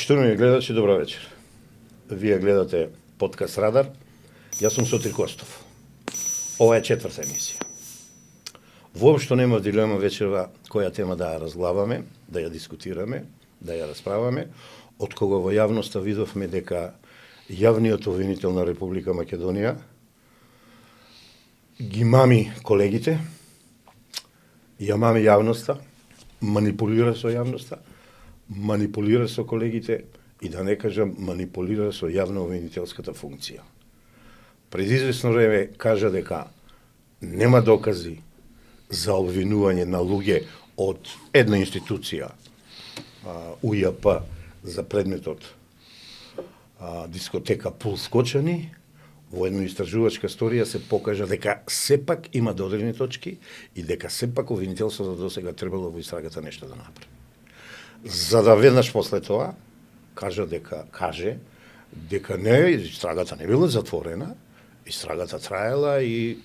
Почитувани гледачи, добро вечер. Вие гледате подкаст Радар. Јас сум Сотир Костов. Ова е четврта емисија. Воопшто нема дилема вечерва која тема да ја разглаваме, да ја дискутираме, да ја расправаме, од кога во јавноста видовме дека јавниот обвинител на Република Македонија ги мами колегите, ја мами јавноста, манипулира со јавноста, манипулира со колегите и да не кажам манипулира со јавно обвинителската функција. Пред известно време кажа дека нема докази за обвинување на луѓе од една институција, УЈП, за предметот дискотека Пулс Кочани. Во една истражувачка сторија се покажа дека сепак има додирни точки и дека сепак обвинителството досега требало во истрагата нешто да направи. За да веднаш после тоа каже дека не, истрагата не била затворена, истрагата траела и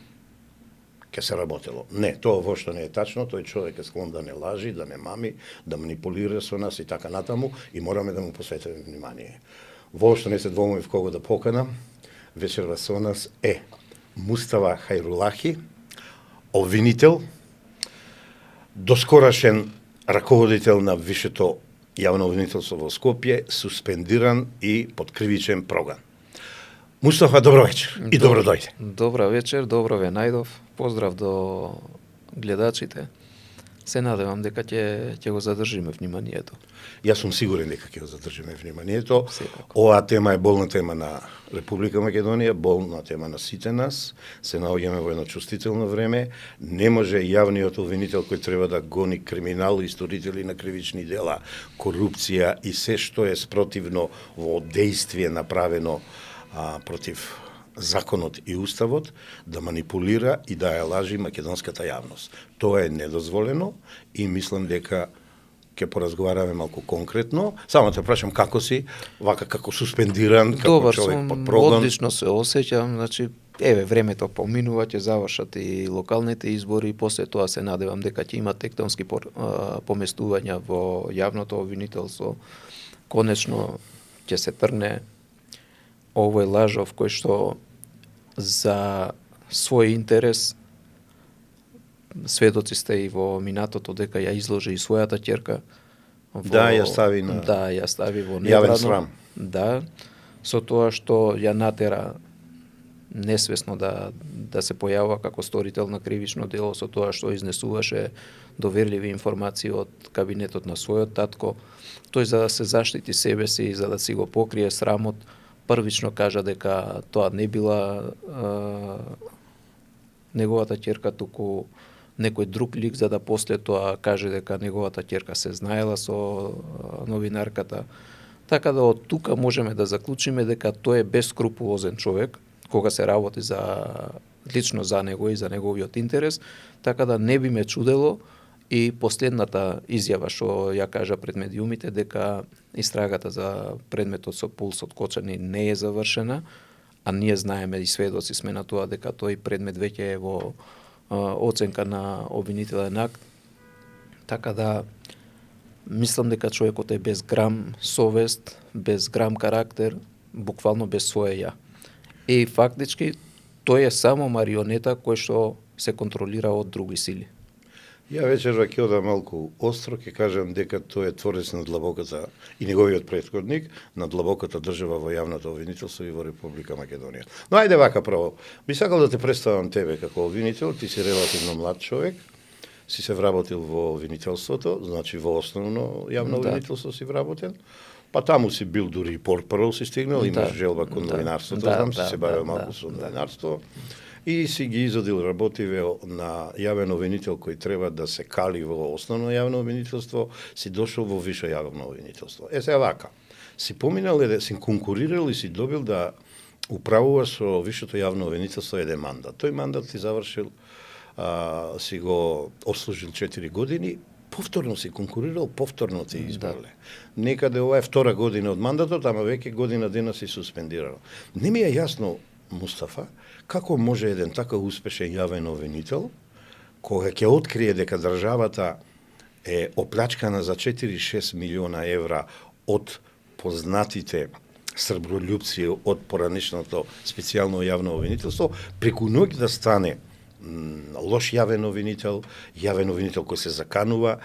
ќе се работело. Не, тоа воопшто не е тачно, тој човек е склон да не лажи, да не мами, да манипулира со нас и така натаму и мораме да му посветиме внимание. Воопшто не се двомив кого да поканам. Вечерва со нас е Мустафа Хајрулахи, обвинител, доскорашен раководител на Висшето јавно обвинителство во Скопје, суспендиран и под кривичен прогон. Мустафа, добро вечер и добро дојде. Добра вечер, добро ве најдов. Поздрав до гледачите. Се надевам дека ќе го задржиме вниманието. Јас сум сигурен дека ќе го задржиме вниманието. Оваа тема е болна тема на Република Македонија, болна тема на сите нас. Се наоѓаме во едно чувствително време. Не може јавниот обвинител кој треба да гони криминал и сторители на кривични дела, корупција и се што е спротивно во дејствие направено против законот и уставот, да манипулира и да ја лажи македонската јавност. Тоа е недозволено и мислам дека ќе поразговараме малку конкретно. Само те прашам како си, вака како суспендиран, како Добар, човек под прогон. Одлично се осеќам, значи времето поминува, ќе завршат и локалните избори и после тоа се надевам дека ќе има тектонски поместувања во јавното обвинителство. Конечно ќе се тргне овој лажов кој што за свој интерес сведоци сте и во минатото дека ја изложи и својата ќерка во, ја стави на ја стави во јавен срам. Да, со тоа што ја натера несвесно да се појавува како сторител на кривично дело, со тоа што изнесуваше доверливи информации од кабинетот на својот татко. Тој за да се заштити себе си и за да си го покрие срамот, првично кажа дека тоа не била неговата ќерка, туку некој друг лик, за да после тоа каже дека неговата ќерка се знаела со новинарката. Така да од тука можеме да заклучиме дека тој е бескрупулозен човек, кога се работи лично за него и за неговиот интерес, така да не би ме чудело и последната изјава што ја кажа пред медиумите дека истрагата за предметот со Пулсот Кочани не е завршена, а ние знаеме и сведоци сме на тоа дека тој предмет веќе е во оценка на обвинителен акт. Така да мислам дека човекот е без грам совест, без грам карактер, буквално без своје ја. И фактички тој е само марионета кој што се контролира од други сили. Ја вечерва ќе одам малку остро, ќе кажам дека тој е творец на длабоката и неговиот претходник на длабоката држава во јавното обвинителство и во Република Македонија. Но ајде вака право. Би сакал да те представам тебе како обвинител, ти си релативно млад човек, си се вработил во обвинителството, значи во основно јавно обвинителство си вработен. Па таму си бил дури и портпарол си стигнал, имаш желба кон новинарството, знам, си се бавил малку со новинарство. И си ги изодил работиве на јавен обвинител кој треба да се кали во основно јавно обвинителство, си дошол во висше јавно обвинителство. Сега вака, си поминал, си конкурирал и си добил да управуваш со висшето јавно обвинителство еден мандат. Тој мандат ти завршил, си го отслужил 4 години, повторно си конкурирал, повторно ти избрале. Некаде ова е втора година од мандатот, ама веќе година дена си суспендирал. Не ми е јасно, Мустафа, како може еден така успешен јавен обвинител, кога ќе открие дека државата е оплачкана за 4-6 милиона евра од познатите срболюбци од поранешното специјално јавно обвинителство, преку ноќ да стане лош јавен обвинител кој се заканува,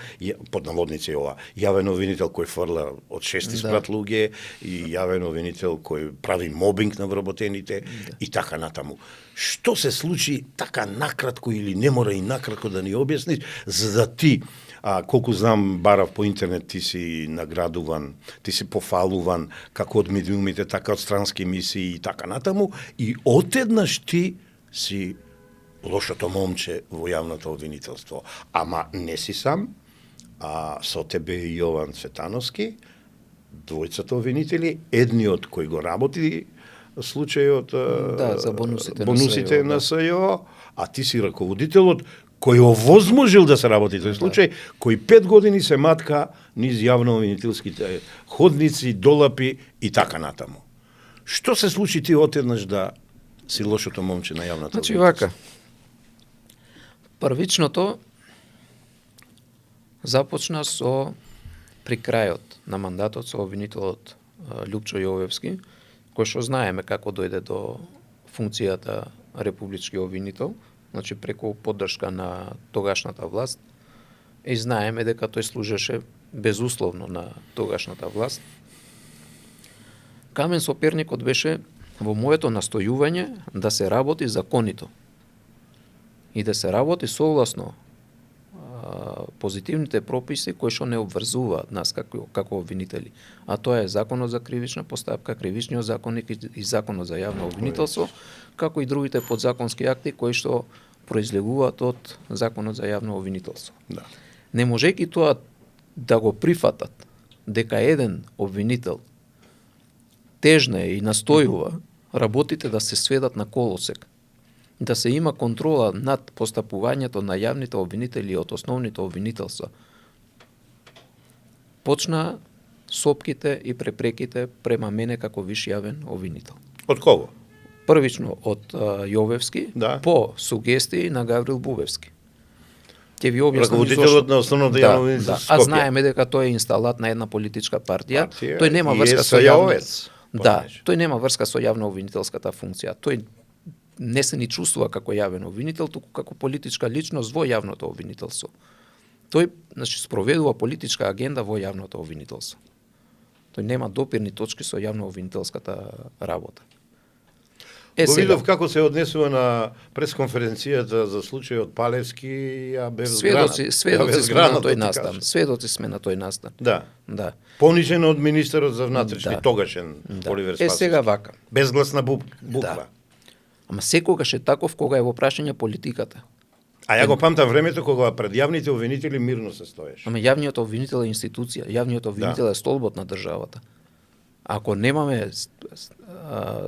под наводници ова, јавен обвинител кој фрла од 6 спрат луѓе и јавен обвинител кој прави мобинг на вработените и така натаму. Што се случи така накратко или не мора и накратко да ни објасниш, за да ти, колку знам, барав по интернет, ти си наградуван, ти си пофалуван како од медиумите, така од странски емисии и така натаму, и отеднаш ти си лошото момче во јавното обвинителство. Ама не си сам, со тебе и Јован Цветановски, двојцата обвинители, едниот кој го работи случајот за бонусите на СЈО, а ти си раководителот кој овозможил да се работи тој случај, кој 5 години се матка низ јавно обвинителските ходници, долапи и така натаму. Што се случи ти отеднаш да си лошото момче на јавната Значи обвинителство? вака, првичното започна при крајот на мандатот со обвинителот Љупчо Јовевски, кој што знаеме како дојде до функцијата републички обвинител, значи преку поддршка на тогашната власт, и знаеме дека тој служеше безусловно на тогашната власт. Камен соперникот беше во моето настојување да се работи законито и да се работи согласно позитивните прописи кои што не обврзуваат нас како обвинители. А тоа е Законот за кривична постапка, Кривичниот законник и Законот за јавно обвинителство, како и другите подзаконски акти кои што произлегуваат од Законот за јавно обвинителство. Да. Не можејќи тоа да го прифатат дека еден обвинител тежне и настојува работите да се сведат на колосек, да се има контрола над постапувањето на јавните обвинители од основните обвинителства. Почна сопките и препреките према мене како виш јавен обвинител. Од кого? Првично од Јовевски, Да. по сугестии на Гаврил Бубевски. Ќе ви објаснам Раководителот на основното јавно обвинителство А Скопје. знаеме дека тој е инсталат на една политичка партија. Тој нема и врска е со јавно. СЈО-овец. Да, тој нема врска со јавно обвинителската функција. Тој не се ни чувствува како јавен обвинител, туку како политичка личност во јавното обвинителство. Тој, значи, спроведува политичка агенда во јавното обвинителство. Тој нема допирни точки со јавно обвинителската работа. Го видов како се однесува на пресконференцијата за случајот Палевски, а без сведоци сме на тој настан. Сведоци сме на тој настан. Да. Да. Понижен од министерот за внатрешни, Да. тогашен Оливер Спасовски. Сега вака. Безгласна буква. Да. Ама секогаш е таков кога е во прашање политиката. А ја го памтам времето кога пред јавните обвинители мирно се стоеше. Ама јавниот обвинител е институција, јавниот обвинител е столбот на државата. Ако немаме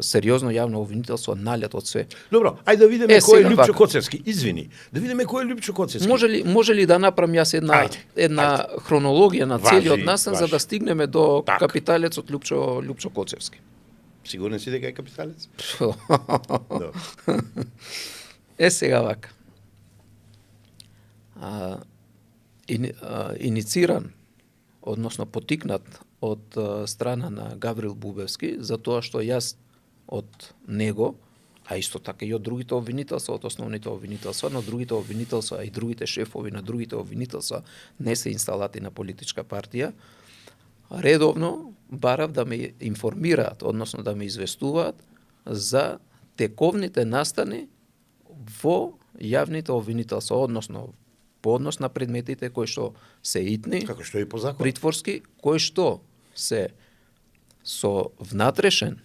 сериозно јавно обвинителство, налет од све. Добро, ајде да видиме кој е сега Љупчо вака. Коцевски. Извини, да видиме кој е Љупчо Коцевски. Може ли да направам јас една хронологија на целиот Важи, настан за важи. да стигнеме до Така. капиталецот Љупчо Коцевски? Сигурен си дека е капиталец? Да. Сега вака. Инициран, односно потикнат од страна на Гаврил Бубевски, за тоа што јас од него, а исто така и од другите обвинителства, од основните обвинителства, но другите обвинителства и другите шефови на другите обвинителства не се инсталати на политичка партија, редовно барав да ме информираат, односно да ме известуваат за тековните настани во јавните обвинителства, односно по однос на предметите кои што се итни, Како што е и по закон. притворски, кои што се со внатрешен,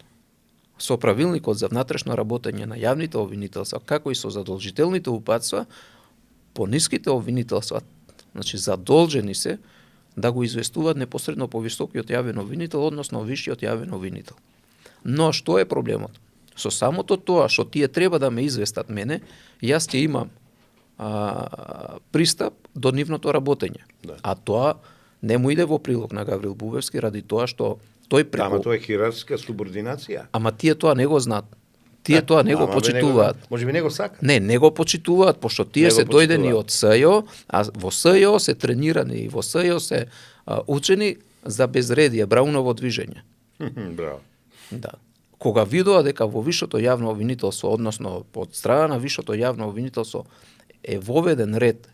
со правилникот за внатрешно работење на јавните обвинителства, како и со задолжителните упатства, по ниските обвинителства, значи задолжени се да го известуваат непосредно по високиот јавен обвинител, односно висшиот јавен обвинител. Но што е проблемот? Со самото тоа што тие треба да ме известат мене, јас ќе имам пристап до нивното работење. Да. А тоа не му иде во прилог на Гаврил Бубевски ради тоа што тој преку... Ама тоа е хиерархиска субординација. Ама тие тоа не го знаат. Тие тоа не го почитуваат. Може би не го сака. Не го почитуваат, пошто тие Не го се дојдени почитуваат. од СЈО, а во СЈО се тренирани и во СЈО се учени за безредие, Брауново движење. Браво. Да. Кога видува дека во висшето јавно обвинителство, односно од страна на висшето јавно обвинителство е воведен ред,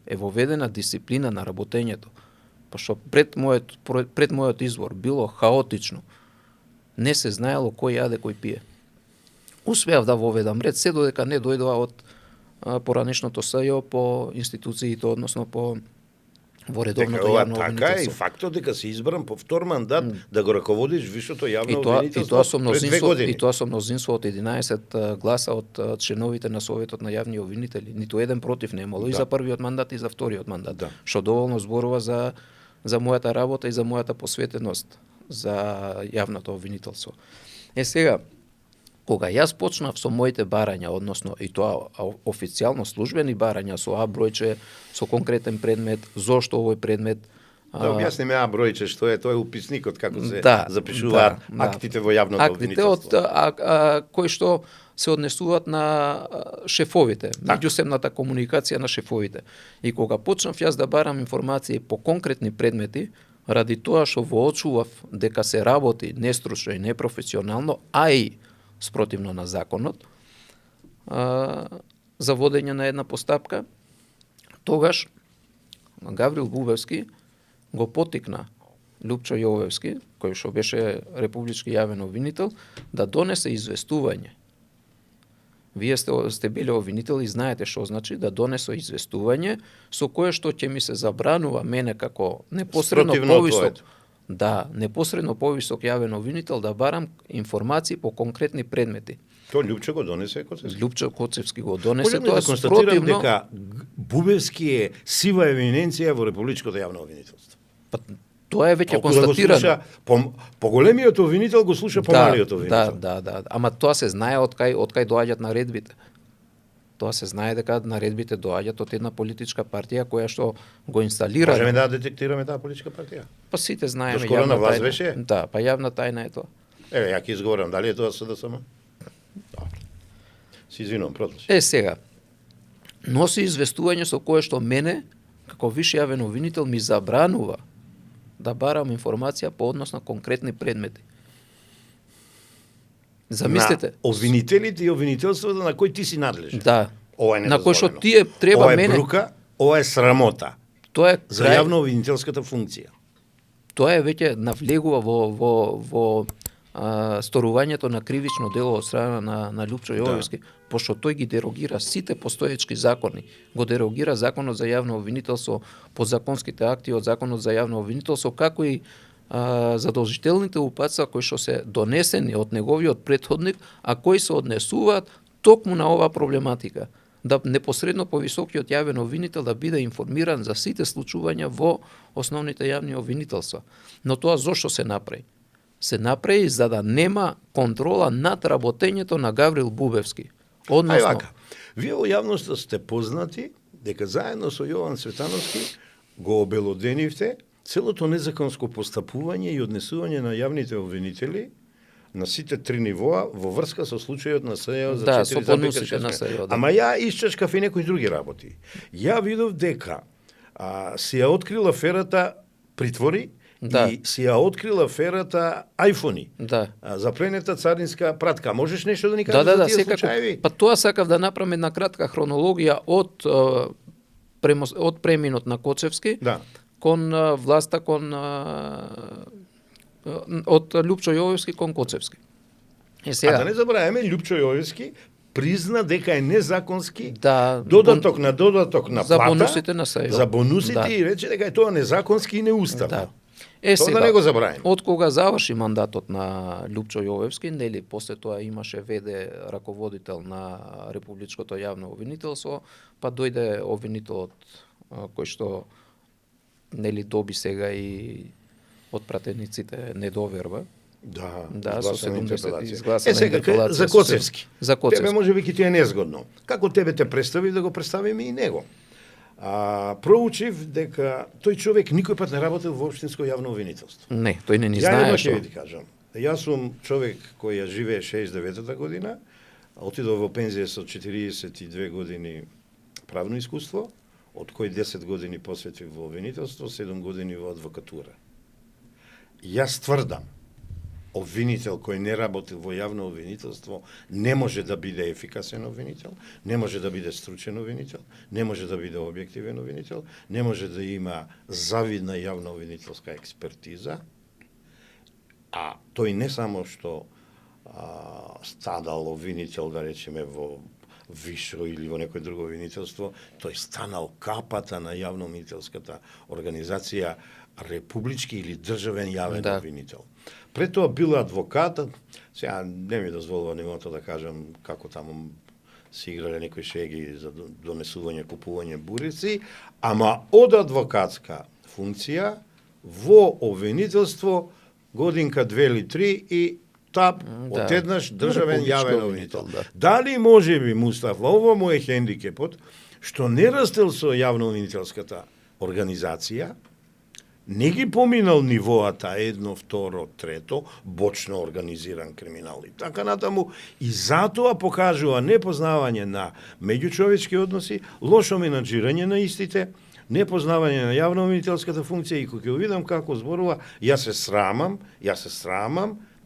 е воведена дисциплина на работењето, пошто пред мојот извор било хаотично, не се знаело кој јаде, кој пие. Успеав да воведам ред, се додека не дојдова од поранешното СЈО по институциите, односно по во редовното јавно така обвинителство. е, и фактот дека си избран по втор мандат да го раководиш висшето јавно И обвинителство тоа со пред 2 мнозинство, години. и тоа со мнозинство од 11 гласа од членовите на Советот на јавни обвинители. Ниту еден против немало и Да. за првиот мандат и за вториот мандат. Да. Што доволно зборува за мојата работа и за мојата посветеност за јавното обвинителство. Сега, кога јас почнав со моите барања, односно и тоа официјално службени барања со А бројче, со конкретен предмет, зошто овој предмет, Да објасни ме А бројче што е, тоа е уписникот како се да, запишуваат да. актите во јавното актите од обвинителство. кои што се однесуваат на шефовите, меѓусебната комуникација на шефовите. И кога почнав јас да барам информации по конкретни предмети, ради тоа што воочував дека се работи нестручно и непрофесионално, а и спротивно на законот, за водење на една постапка, тогаш Гаврил Бубевски го потикна Лупчо Јовевски, кој што беше републички јавен обвинител, да донесе известување. Вие сте били обвинител и знаете што значи да донесо известување со кое што ќе ми се забранува мене како непосредно повисок, непосредно повисок јавен обвинител да барам информации по конкретни предмети. Тоа Лјупчо го донесе Коцевски. Лјупчо Коцевски го донесе, Можеме тоа да констатирам спротивно. дека Бубевски е сива еминенција во републичкото јавно обвинителство. Па, тоа е веќе Толку да го констатирано. слуша, по големиот обвинител го слуша помалиот обвинител. Да. Ама тоа се знае од кај доаѓаат наредбите. Тоа се знае дека наредбите доаѓаат од една политичка партија која што го инсталира. Можеме да детектираме таа политичка партија. Па сите знаеме Доскоро на власт тајна. беше? Да, па јавна тајна е тоа. Еве, ја ќе изговорам, дали е тоа СДСМ? Добро. Си извинувам, продолжи. Сега, носи известување со кое што мене, како виш јавен обвинител, ми забранува да барам информација по однос на конкретни предмети. Замислете. На обвинителите и обвинителството на кој ти си надлежен. Да. Ова е на кој што недозволено. тие треба ова е мене. брука, ова е срамота Тоа е за крај, јавно обвинителската функција. тоа е веќе навлегува во сторувањето на кривично дело од страна на Лјупчо Јовевски, пошто тој ги дерогира сите постоечки закони. Го дерогира законот за јавно обвинителство, подзаконските акти од законот за јавно обвинителство, како и задолжителните упатства кои што се донесени од неговиот претходник, а кои се однесуваат токму на оваа проблематика. Да непосредно повисокиот јавен обвинител да биде информиран за сите случувања во основните јавни обвинителства. Но тоа зошто се направи? Се направи за да нема контрола над работењето на Гаврил Бубевски. Ај вака, вие во јавноста сте познати дека заедно со Јован Цветановски го обелоденивте целото незаконско постапување и однесување на јавните обвинители на сите три нивоа во врска со случајот на СЈО за Да, 4,6. со поносите на СЈО, да. Ама ја исчачкав и некои други работи. Ја видов дека си ја открила аферата притвори Да. и си ја открила аферата айфони. Да. Запленета царинска пратка. Можеш нешто да ни кажеш Да, за тие секако. случаи? Па тоа сакав да направам една кратка хронологија од преминот на Коцевски кон власта од Лјупчо Јовевски кон Коцевски. А да не забравяме, Лјупчо Јовевски призна дека е незаконски додаток на плата за бонусите на СЈО. За бонусите и рече дека е тоа незаконски и неуставно. Да. Тоа сега, да не го забравиме. Од кога заврши мандатот на Лјупчо Јовевски, нели после тоа имаше ВД раководител на републичкото јавно обвинителство, па дојде обвинителот кој што нели доби сега и од пратениците недоверба. Да, со 70 изгласана сега интерпелација. за Коцевски. За Коцевски. Тебе може би ќе ти е незгодно. Како тебе те представи да го представиме и него. Проучив дека тој човек никој пат не работел во општинско јавно обвинителство. Не, тој не ни Ја знае еднаш што. ќе ви ти кажам. Јас сум човек кој ја живее 69-та година, отидов во пензија со 42 години правно искуство, од кои 10 години посветив во обвинителство, 7 години во адвокатура. Јас тврдам обвинител кој не работи во јавно обвинителство не може да биде ефикасен обвинител, не може да биде стручен обвинител, не може да биде објективен обвинител, не може да има завидна јавно обвинителска експертиза, а тој не само што станал обвинител, да речеме, во вишо или во некој друго обвинителство, тој станал капата на јавно обвинителската организација, републички или државен јавен обвинител. Пред тоа бил адвокат, сега не ми дозволува немото да кажам како таму си играле некои шеги за донесување, купување бурици, ама од адвокатска функција во обвинителство годинка, 2 или 3 и тап, одеднаш државен јавен обвинител. Дали може би, Мустафа, ова му е хендикепот, што не растел со јавно обвинителската организација, не ги поминал нивоата 1, 2, 3, бочно организиран криминал и така натаму, и затоа покажува непознавање на меѓучовечки односи, лошо менаџирање на истите, непознавање на јавно обвинителската функција, и кога ќе видам како зборува, јас се срамам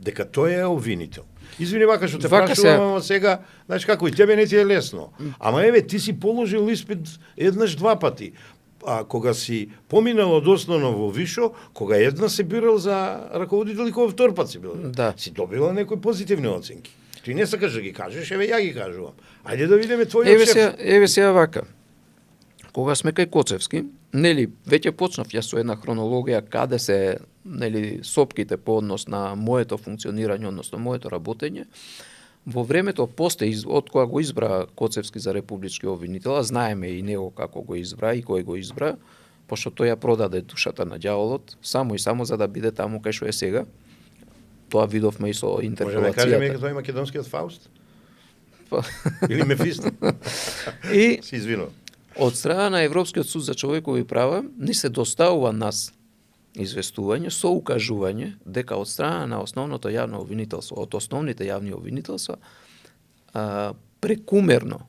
дека тој е обвинител. Извини, вака што те прашувам сега, знаеш како, и тебе не ти е лесно. Ама еве, ти си положил испит еднаш, 2 пати. А кога си поминал од основно во вишо, кога една се бирал за раководител и кога втор пат си бил. Си добила некои позитивни оценки. Ти не сакаш да ги кажеш, еве ја ги кажувам. Ајде да видиме твојот шеф. Еве сега вака. Кога сме кај Коцевски, нели, веќе почнав ја со една хронологија каде се, нели, сопките по однос на моето функционирање, односно моето работење. Во времето после, од кога го избра Коцевски за републички обвинител, знаеме и него како го избра и кој го избра, пошто тој ја продаде душата на ѓаволот, само и само за да биде таму кај што е сега. Тоа видовме и со интерпелацијата. Може да кажеме дека тој е македонскиот Фауст? Или Мефисто? И си извинувам. Од страна на Европскиот суд за човекови права ни се доставува нас известување со укажување дека од страна на основното јавно обвинителство, од основните јавни обвинителства, прекумерно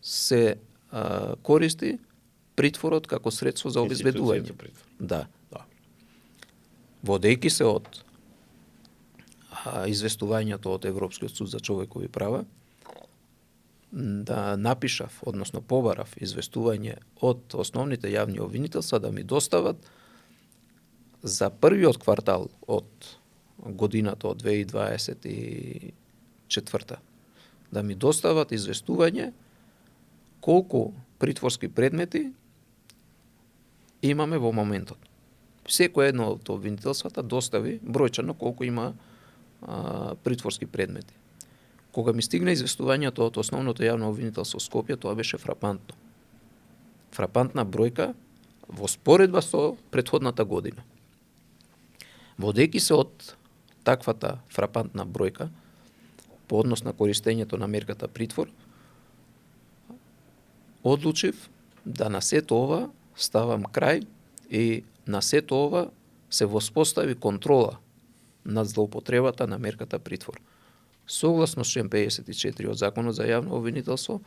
се користи притворот како средство за обезбедување. Да. Водејќи се од известувањето од Европскиот суд за човекови права, да напишав, односно побарав известување од основните јавни обвинителства да ми достават за првиот квартал од годината од 2024 да ми достават известување колку притворски предмети имаме во моментот. Секој едно од обвинителствата достави бројчано колку има притворски предмети. Кога ми стигна известувањето од основното јавно обвинителство Скопје, тоа беше фрапантно. Фрапантна бројка во споредба со претходната година. Водејќи се од таквата фрапантна бројка по однос на користењето на мерката притвор, одлучив да на сето ова ставам крај и на сето ова се воспостави контрола над злоупотребата на мерката притвор. Согласно член 54 од Законот за јавно обвинителство,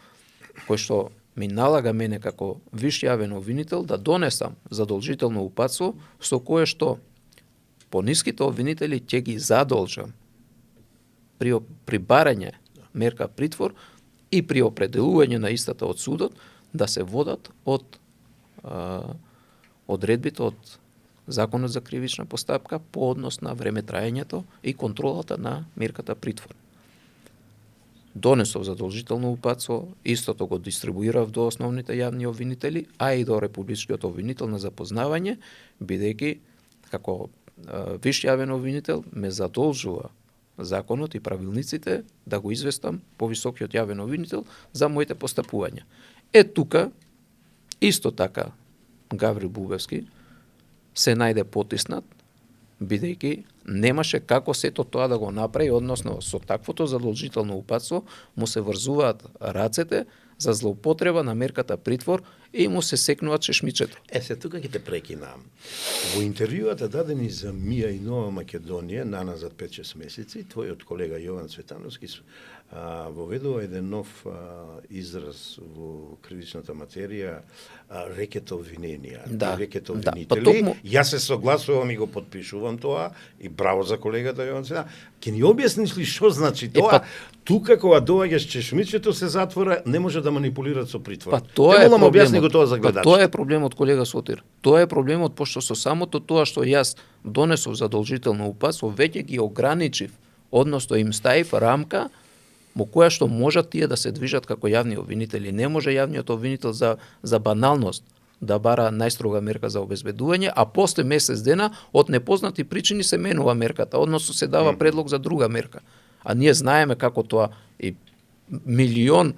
кој што ми налага мене како виш јавен обвинител да донесам задолжително упатство со кое што пониските обвинители ќе ги задолжам при барање мерка притвор и при определување на истата од судот да се водат од одредбите од Законот за кривична постапка по однос на време траењето и контролата на мерката притвор. Донесов задолжително упатство, истото го дистрибуирав до основните јавни обвинители, а и до републичкиот обвинител на запознавање, бидејќи како виш јавен обвинител ме задолжува законот и правилниците да го известам по високиот јавен обвинител за моите постапувања. Тука, исто така, Гаврил Бубевски се најде потиснат, бидејќи немаше како сето тоа да го направи, односно со таквото задолжително упатство му се врзуваат рацете за злоупотреба на мерката притвор и му се секнува чешмичето. Се тука ќе те прекинам. Во интервјуата дадени за Мија и Нова Македонија наназад 5-6 месеци, твојот колега Јован Цветановски воведува еден нов израз во кривичната материја, рекет обвиненија, рекет обвинители. Јас се согласувам и го подпишувам тоа, и браво за колегата Јован Цветановски. Ќе ни објасниш ли што значи тоа? Тука кога доаѓаш чешмичето се затвора, не може да манипулираат со притвор. Тоа е објасни го тоа за гледачите. Тоа е проблемот, колега Сотир. Тоа е проблемот, пошто со самото тоа што јас донесов задолжително упатство, веќе ги ограничив, односно им ставив рамка во која што можат тие да се движат како јавни обвинители. Не може јавниот обвинител за баналност да бара најстрога мерка за обезбедување, а после месец дена од непознати причини се менува мерката, односно се дава предлог за друга мерка. А ние знаеме како тоа и милион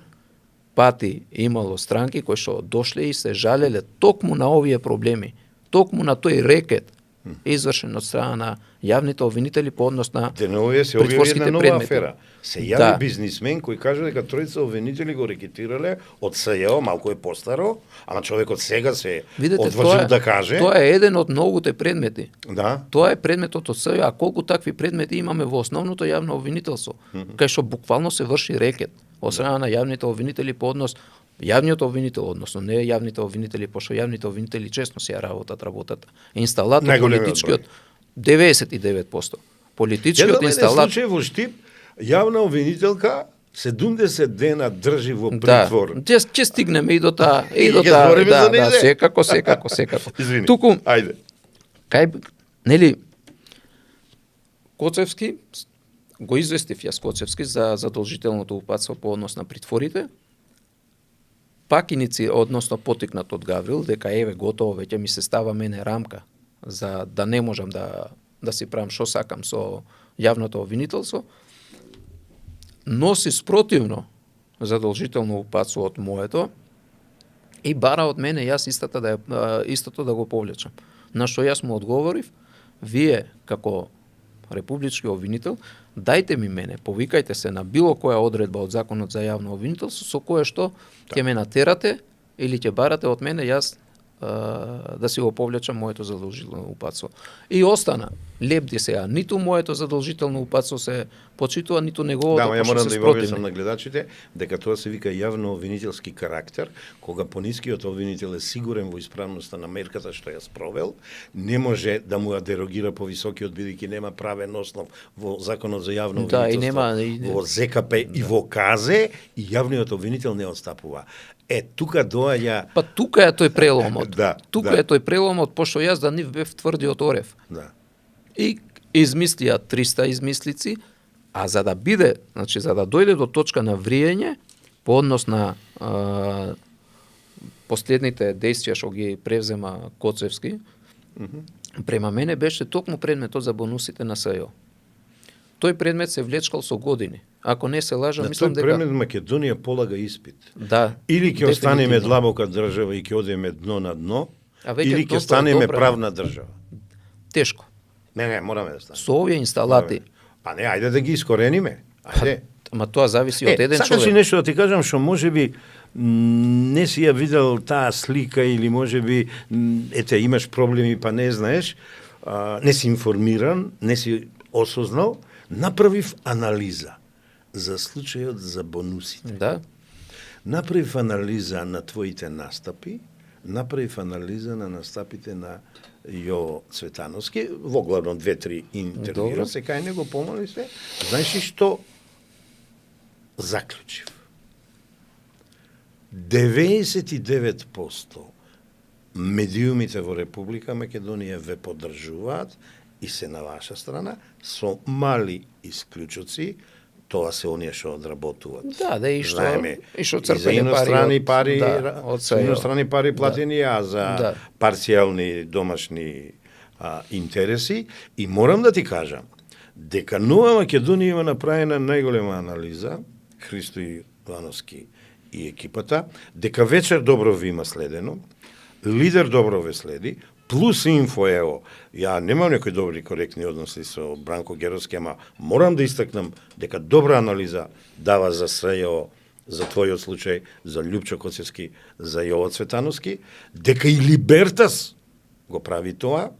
пати имало странки кои што дошле и се жалеле токму на овие проблеми, токму на тој рекет извршен од страна на јавните обвинители по однос на притворските предмети. Афера. Се јави бизнисмен кој кажа дека тројца обвинители го рекетирале од СЈО, малку е постаро, ама човекот сега се одважил да каже. Тоа е еден од многуте предмети. Да. Тоа е предметот од СЈО, а колку такви предмети имаме во основното јавно обвинителство, кај што буквално се врши рекет од страна на јавните обвинители по однос јавниот обвинител, односно не јавните обвинители, пошто јавните обвинители честно си ја работата. Инсталатор политичкиот 99%. Политичкиот инсталатор. Случај во Штип, јавна обвинителка 70 дена држи во притвор. Да, ќе стигнеме и до таа, секако. Извини. Туку, ајде. Нели, Коцевски, го известив јас Коцевски за задолжителното упатство по однос на притворите, пак односно потикнат од Гаврил, дека еве готово, веќе ми се става мене рамка за да не можам да си правам што сакам со јавното обвинителство, носи спротивно задолжително упатство од моето и бара од мене јас истото да го повлечам. На што јас му одговорив, вие како републички обвинител, дајте ми мене, повикајте се на било која одредба од Законот за јавно обвинителство со кое што ќе ме натерате или ќе барате од мене јас да си го повлечам моето задолжително упатство. И остана лепди сега, ниту моето задолжително упатство се почитува, ниту неговото, ја морам да им објаснам на гледачите дека тоа се вика јавно обвинителски карактер, кога понискиот обвинител е сигурен во исправноста на мерката што ја спровел, не може да му ја дерогира по високиот бидејќи нема правен основ во Законот за јавно обвинителство, во ЗКП и во КАЗЕ, и јавниот обвинител не отстапува. Тука доаѓа... тука е тој преломот. Тука е тој преломот, пошто јас за нив бев тврди од орев. И измислија 300 измислици, а за да биде, значи за да дојде до точка на вриење, по однос на последните дејствија што ги превзема Коцевски, према мене беше токму предметот за бонусите на СЈО. Тој предмет се влечкал со години. Ако не се лажам, мислам дека... На тој предмет Македонија полага испит. Да. Или ќе останеме длабока држава и ќе одеме дно на дно, или ќе останеме правна држава. Тешко. Не, мораме да станеме. Со овие инсталати. Не, ајде да ги искорениме. Ајде. Ама тоа зависи од еден човек. Сакаш и нешто да ти кажам што можеби не си ја видел таа слика или можеби имаш проблеми па не знаеш, не си информиран, не си осознал, направив анализа за случајот за бонусите. Да. Направив анализа на твоите настапи, направив анализа на настапите на Јо Цветановски, во главно 2-3 интервјуа, се кај него помоли се. Знаеш ли што заклучив? 99% медиумите во Република Македонија ве поддржуваат и се на ваша страна, со мали исклучоци, тоа се оние што одработуваат. Да, и што црпени за инострани пари, инострани пари платени, а за парцијални домашни интереси. И морам да ти кажам, дека Нова Македонија има направена најголема анализа, Христо Ивановски и екипата, дека вечер добро ви има следено, лидер добро ве следи, плюс инфо, ја немам некои добри коректни односи со Бранко Геровски, ама морам да истакнам дека добра анализа дава за СЈО за твојот случај, за Лјупчо Коцевски, за Јово Цветановски, дека и Либертас го прави тоа.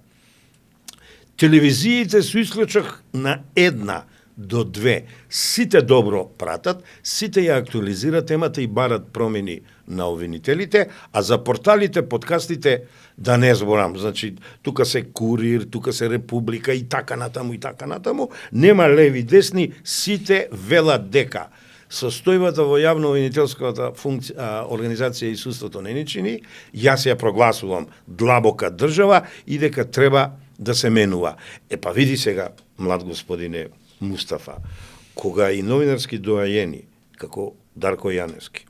Телевизиите со исклучок на 1 до 2, сите добро пратат, сите ја актуализираат темата и барат промени на обвинителите, а за порталите, подкастите, да не зборам, значи, тука се Курир, тука се Република и така натаму, нема леви, десни, сите велат дека состојбата во јавно-обвинителската организација и судството не ни чини, јас ја прогласувам длабока држава и дека треба да се менува. Па види сега, млад господине Мустафа, кога и новинарски доајени, како Дарко Јаневски,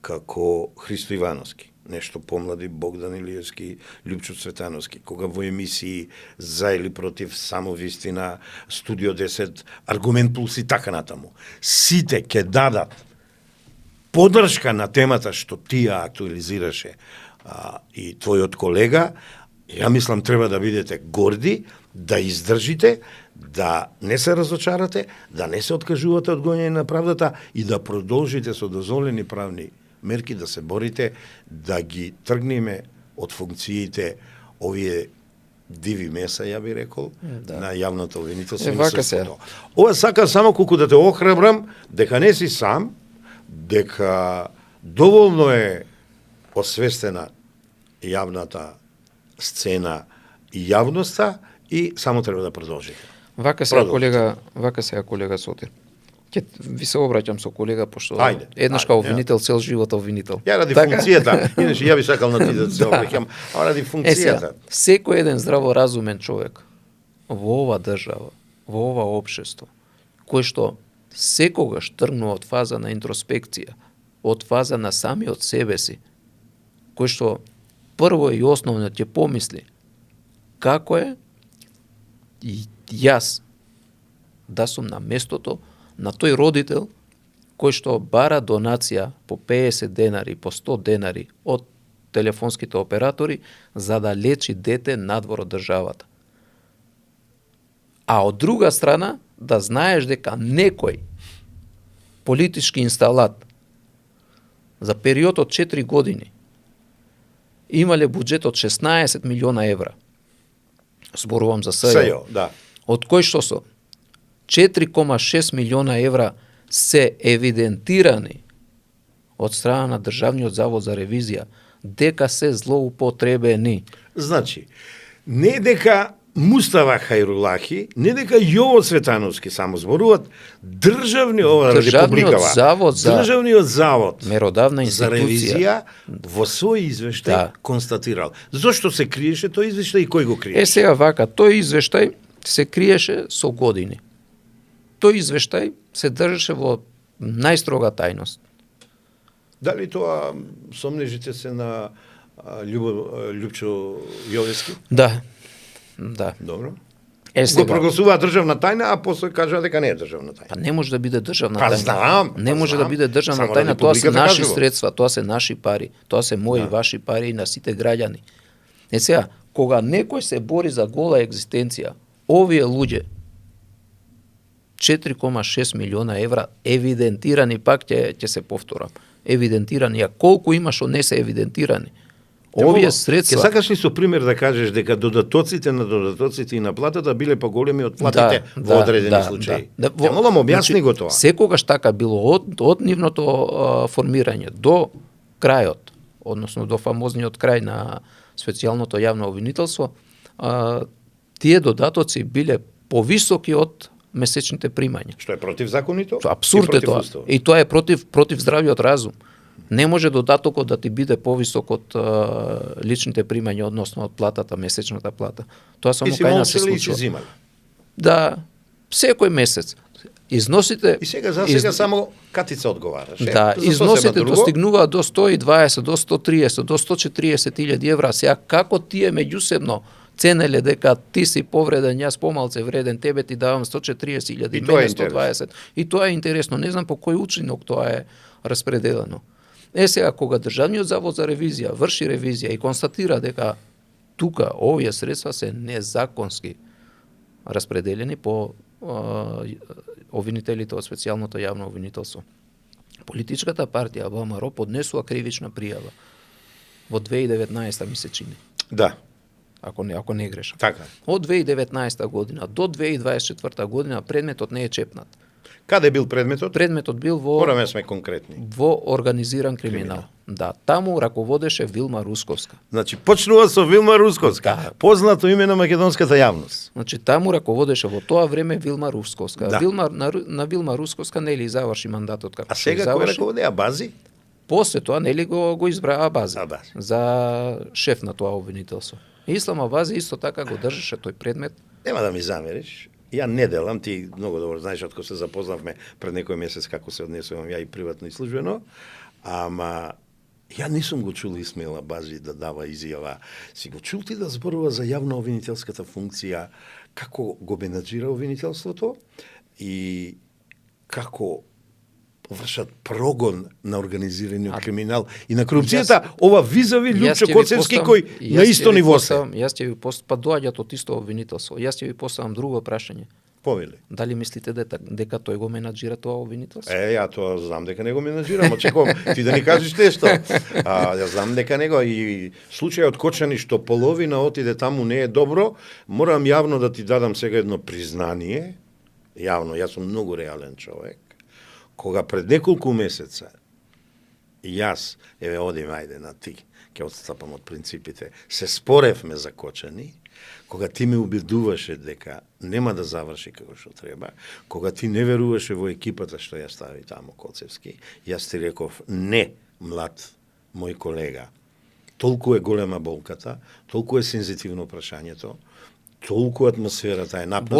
како Христо Ивановски, нешто помлади Богдан Илиевски, Лјупчо Цветановски, кога во емисии за или против само вистина, Студио 10, Аргумент плюс и така натаму, сите ќе дадат поддршка на темата што ти ја актуализираше и твојот колега, ја мислам треба да бидете горди, да издржите, да не се разочарате, да не се откажувате од гоњење на правдата и да продолжите со дозволени правни мерки да се борите, да ги тргнеме од функциите овие диви меса, ја би рекол, на јавното обвинителство и на следството. Ова сака само колку да те охрабрам, дека не си сам, дека доволно е освестена јавната сцена и јавноста и само треба да продолжите. Вака сега колега Сотир. Ќе ви се обраќам со колега, пошто еднаш као обвинител, цел живот обвинител. Ја ради функцијата, иначе ја би сакал на ти да се обраќам, а ради функцијата. Секој еден здраворазумен човек во ова држава, во ова општество, кој што секогаш тргнува од фаза на интроспекција, од фаза на самиот себе си, кој што прво и основно ќе помисли како е и јас да сум на местото на тој родител кој што бара донација по 50 денари, по 100 денари од телефонските оператори за да лечи дете надвор од државата. А од друга страна да знаеш дека некој политички инсталат за период од 4 години имале буџет од 16 милиона евра. Зборувам за СЈО, да. Од кој што со 4,6 милиона евра се евидентирани од страна на Државниот завод за ревизија дека се злоупотребени. Значи, не дека Мустафа Хајрулахи, не дека Јово Цветановски само зборуваат, Државниот завод меродавна за институција ревизија во свој извештај констатирал. Зошто се криеше тој извештај и кој го криеше? Сега вака, тој извештај се криеше со години. Тој извештај се држеше во најстрога тајност. Дали тоа сомнежите се на Лјупчо Јовески? Да. Добро. Сега, го прогласуваа државна тајна, а после кажаа дека не е државна тајна. Па не може да биде државна Па тајна. знам. Не може да биде државна Само тајна, ради тоа се публиката наши кажува. средства, тоа се наши пари, тоа се мои ваши пари и на сите граѓани. Сега, кога некој се бори за гола екзистенција, овие луѓе 4,6 милиона евра евидентирани, пак ќе се повторам, евидентирани, а колку има што не се евидентирани. Овие средства... Ке сакаш ли со пример да кажеш дека додатоците на додатоците и на платата биле поголеми од платите во одредени случаи? Ја молам, објасни го тоа. Секогаш така било од нивното формирање до крајот, односно до фамозниот крај на специјалното јавно обвинителство, тие додатоци биле повисоки од месечните примања. Што е против законито? Апсурд е тоа. И тоа е против здравиот разум. Не може додатокот да ти биде повисок од личните примања, односно од платата, месечната плата. Тоа само кај нас се случува. Да, секој месец. Износите... И сега за сега само Катица одговараш. Да, износите достигнуваат до 120, до 130, до 140.000 евра. Сега како тие меѓусебно ценеле дека ти си повреден, јас помалце вреден, тебе ти давам 140.000, мене 120. И тоа е интересно. Не знам по кој учинок тоа е распределено. Сега, кога Државниот завод за ревизија врши ревизија и констатира дека тука овие средства се незаконски распределени по обвинителите од специјалното јавно обвинителство. Политичката партија ВМРО поднесува кривична пријава во 2019 ми се чини, Да, ако не грешам. така. Од 2019 година до 2024 година предметот не е чепнат. Каде бил предметот? Предметот бил Мораме сме конкретни. во организиран криминал. Да, таму раководеше Вилма Русковска. Значи, почнува со Вилма Русковска, Да. познато име на македонската јавност. Значи таму раководеше во тоа време Вилма Русковска. Да. На Вилма Русковска нели заврши мандатот како А што сега кој заврши. раководи? Абази? После тоа нели го избра Абази Абази. за шеф на тоа обвинителство. Ислам Абази исто така го држеше тој предмет. Нема да ми замериш. Ја не делам, ти многу добро знаеш од кога се запознавме пред некој месец како се однесувам ја и приватно и службено, ама ја не сум го чул Исмаил Абази да дава изјава. Си го чул ти да зборува за јавно обвинителската функција, како го менаџира обвинителството и како вршат прогон на организираниот криминал и на корупцијата, ова визави Лјупчо Коцевски кој на исто ниво се. Јас ќе ви па доаѓаат од исто обвинителство. Јас ќе ви поставам друго прашање. Повели. Дали мислите дека тој го менаџира тоа обвинителство? Ја тоа знам дека не го менаџирам, очекувам ти да ни кажеш нешто. Ја знам дека него и случајот Кочани што половина отиде таму не е добро, морам јавно да ти дадам сега едно признание. Јавно, јас сум многу реален човек. Кога пред неколку месеца јас, одим ајде на ти, ќе отстапам од принципите, се споревме за Кочани, кога ти ме убедуваше дека нема да заврши како што треба, кога ти не веруваше во екипата што ја стави таму Коцевски, јас ти реков не, млад мој колега. Толку е голема болката, толку е сензитивно прашањето, толку атмосферата е напната.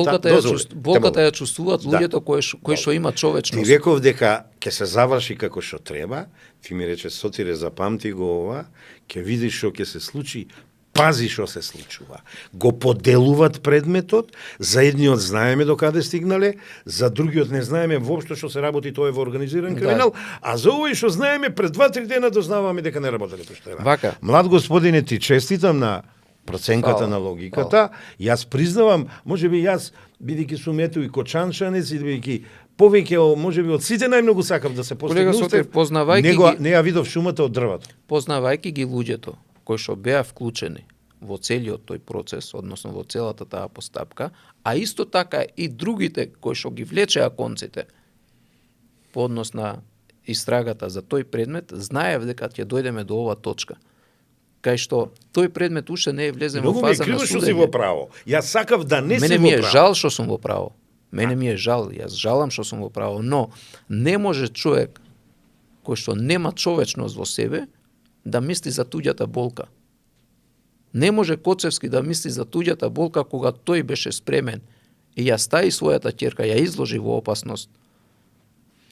Болката ја чувствуваат луѓето кои што имаат човечност. Ти реков дека ќе се заврши како што треба, ти ми рече Сотире запамти го ова, ќе видиш што ќе се случи, пази што се случува. Го поделуваат предметот, за едниот знаеме докаде стигнале, за другиот не знаеме воопшто што се работи, тоа е во организиран криминал, а за овој што знаеме пред 2-3 дена дознаваме дека не работеле поштено. Вака. Млад господине, ти честитам на проценката на логиката. Јас признавам, можеби јас, бидејќи сум ето и кочанчанец, и бидејќи повеќе, можеби од сите најмногу сакав да се постигне устав, не ја видов шумата од дрвото. Познавајќи ги луѓето кои што беа вклучени во целиот тој процес, односно во целата таа постапка, а исто така и другите кои што ги влечеа конците по однос на истрагата за тој предмет, знаев дека ќе дојдеме до оваа точка. Кај што тој предмет уште не е влезен во фаза на судење. Што си во право. Јас сакав да не си во право. Мене ми е жал што сум во право. Мене ми е жал, јас жалам што сум во право, но не може човек кој што нема човечност во себе да мисли за туѓата болка. Не може Коцевски да мисли за туѓата болка кога тој беше спремен и ја стаи својата ќерка, ја изложи во опасност.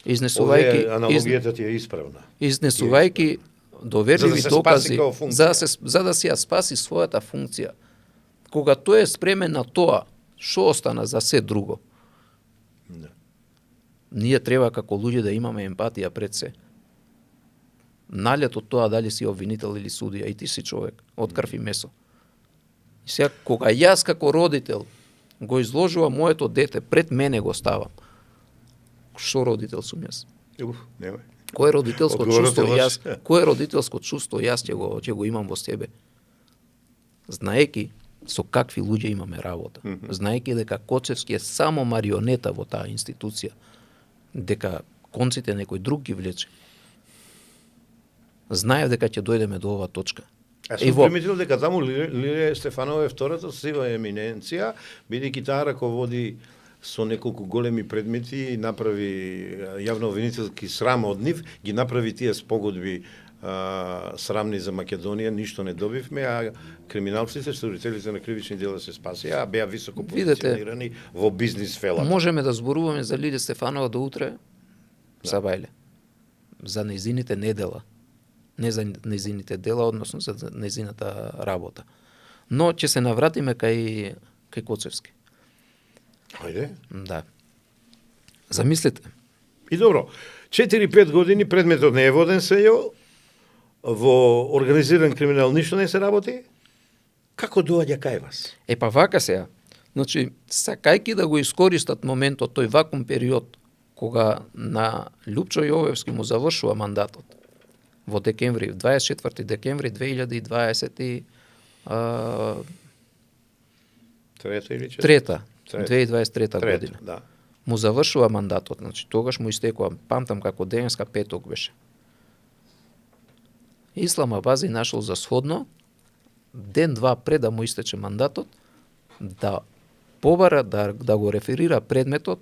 Изнесувајќи аналогијата ти е исправна. Изнесувајќи доверливи докази за да си ја спаси својата функција. Кога тој е спремен на тоа, што остана за се друго? Да. Ние треба како луѓе да имаме емпатија пред се. Налет од тоа дали си обвинител или судија, и ти си човек од крв и месо. И сега кога јас како родител го изложувам моето дете, пред мене го ставам. Што родител сум јас? Нема. Кое родителско чувство јас, кое родителско чувство јас ќе го имам во себе? Знаеки со какви луѓе имаме работа, знаеки дека Коцевски е само марионета во таа институција, дека конците некој друг ги влече. Знаев дека ќе дојдеме до оваа точка. Аз сум приметил дека таму Лилија Стефанова е втората сива еминенција, бидејќи таа раководи со неколку големи предмети, направи јавно обвинителски срам од нив, ги направи тие спогодби срамни за Македонија, ништо не добивме, а криминалците, сторителите на кривични дела се спасија, а беа високо позиционирани во бизнис фелата. Можеме да зборуваме за Лилија Стефанова до утре, Сабајле, за нејзините недела, не за нејзините дела, односно за нејзината работа. Но ќе се навратиме кај Коцевски. Ајде. Да. Замислете. И добро, 4-5 години предметот не е воден сејо, во организиран криминал ништо не се работи, како доаѓа кај вас? Па вака сега, значи, сакајки да го искористат моментот, тој вакуум период, кога на Лјупчо Јовевски му завршува мандатот во декември, 24 декември 2023 година. Да. Му завршува мандатот, значи тогаш му истекува, памтам како денеска петок беше. Ислам Абази нашол за сходно ден-два пред да му истече мандатот да побара да го реферира предметот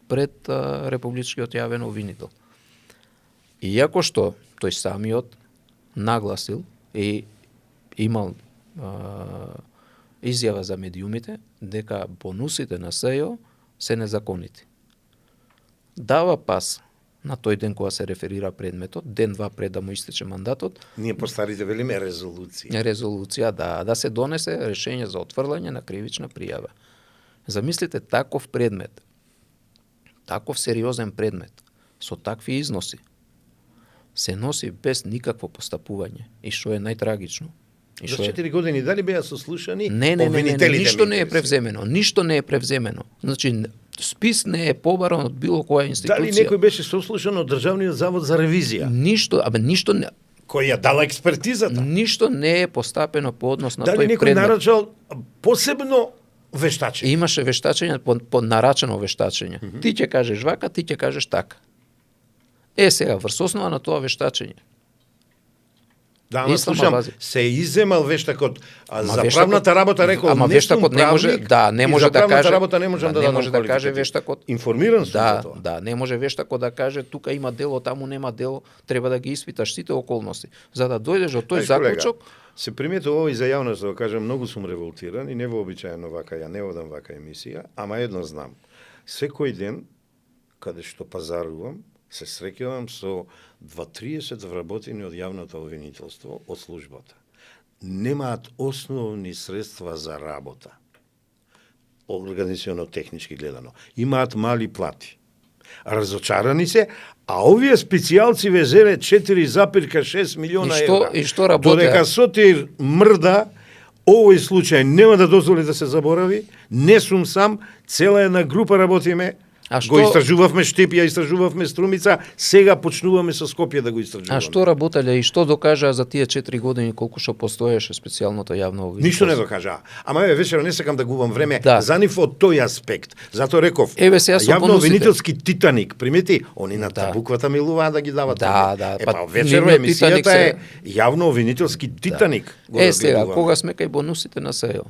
пред републичкиот јавен обвинител. Иако што тој самиот нагласил и имал изјава за медиумите дека бонусите на СЈО се незаконити. Дава пас на тој ден кога се реферира предметот, ден-два пред да му истече мандатот. Ние по старите велиме резолуција. Резолуција, да се донесе решение за отфрлање на кривична пријава. Замислите таков предмет, таков сериозен предмет, со такви износи, се носи без никакво постапување. И што е најтрагично. За 4 години дали беа сослушани обвинителите? Ништо не е превземено. Ништо не е превземено. Значи, спис не е побаран од било која институција. Дали некој беше сослушан од Државниот завод за ревизија? Ништо не... Кој ја дала експертизата? Ништо не е постапено по однос на тој предмет. Дали некој нарачал посебно вештачење? Имаше вештачење, по нарачено вештачење. Ти ќе кажеш вака, ти ќе кажеш така. Сега, врз основа на тоа вештачење. Да, ама слушам, се иземал вештакот, а за правната работа рекол, ама вештакот не може, не може да каже, работа не можам не може да каже вештакот. Информиран сум за тоа. Да, не може вештакот да каже тука има дело, таму нема дело, треба да ги испиташ сите околности, за да дојдеш до тој заклучок. Се приметува овој за јавност да кажам, многу сум револтиран и невообичаено вака ја не одам вака емисија, ама едно знам. Секој ден каде што пазарувам, се среќавам со 20-30 вработени од јавното обвинителство од службата. Немаат основни средства за работа. Организационо-технички гледано. Имаат мали плати. Разочарани се, а овие специјалци везеле 4,6 милиона евра. И што работеа? Додека Сотир мрда, овој случај нема да дозволи да се заборави, не сум сам, цела една група работиме. Го истражувавме Штепија, истражувавме Струмица, сега почнуваме со Скопје да го истражуваме. А што работеле и што докажаа за тие 4 години колку што постоеше специјалното јавно обвинителство? Ништо не докажаа. Ама вечера не сакам да губам време за нив од тој аспект. Затоа реков, јавно обвинителски Титаник, примети, они на буквата милуваа да ги дават. Вечера емисијата е јавно обвинителски Титаник. Сега, кога сме кај бонусите на СЈО,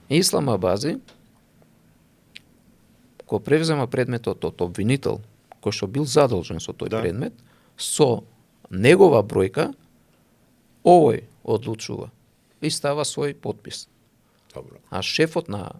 Ислам Абази кој превзема предметот од обвинител, кој што бил задолжен со тој предмет, со негова бројка, овој одлучува и става свој подпис. Добро. А шефот на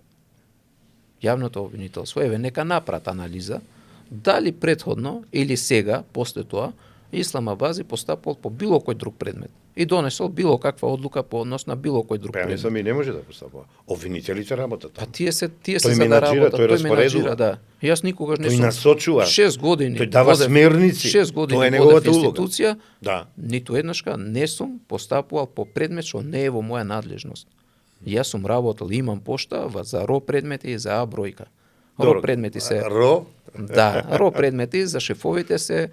јавното обвинителство, нека направат анализа, дали претходно или сега, после тоа, Ислам Абази постапал по било кој друг предмет и донесол било каква одлука по однос на било кој друг предмет. Сами не може да постапува. Обвинителите работат. Па тие се за да работат, тој менаџира, да. Јас никогаш не сум. Тој насочува. 6 години. Тој дава смерници. 6 години тоа е неговата институција. Да. Ниту еднашка не сум постапувал по предмет што не е во моја надлежност. Јас сум работел, имам пошта за РО предмети и за А бројка. РО предмети се РО? Да, РО предмети за шефовите се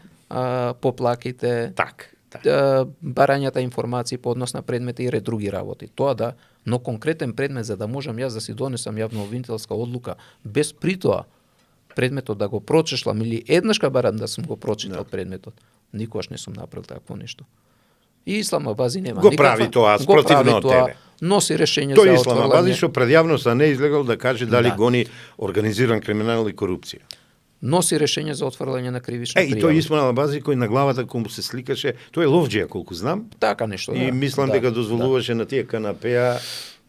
поплаките, барањата информации по однос на предмети и ред други работи. Тоа да, но конкретен предмет за да можам јас да си донесам јавно обвинителска одлука без при тоа предметот да го прочешлам или еднашка барам да сум го прочитал предметот, никогаш не сум направил такво нешто. И Ислам Абази нема го прави тоа спротивно од тебе. Носи решение за отврлање. Тој Ислам Абази што пред јавноста не излегал да каже дали гони организиран криминал и корупција. Носи решение за отврлање на кривична пријава. И тој Исмаил Абази кој на главата кому се сликаше, тој е ловџија колку знам. Така нешто, и мислам дека дозволуваше на тие канапеа.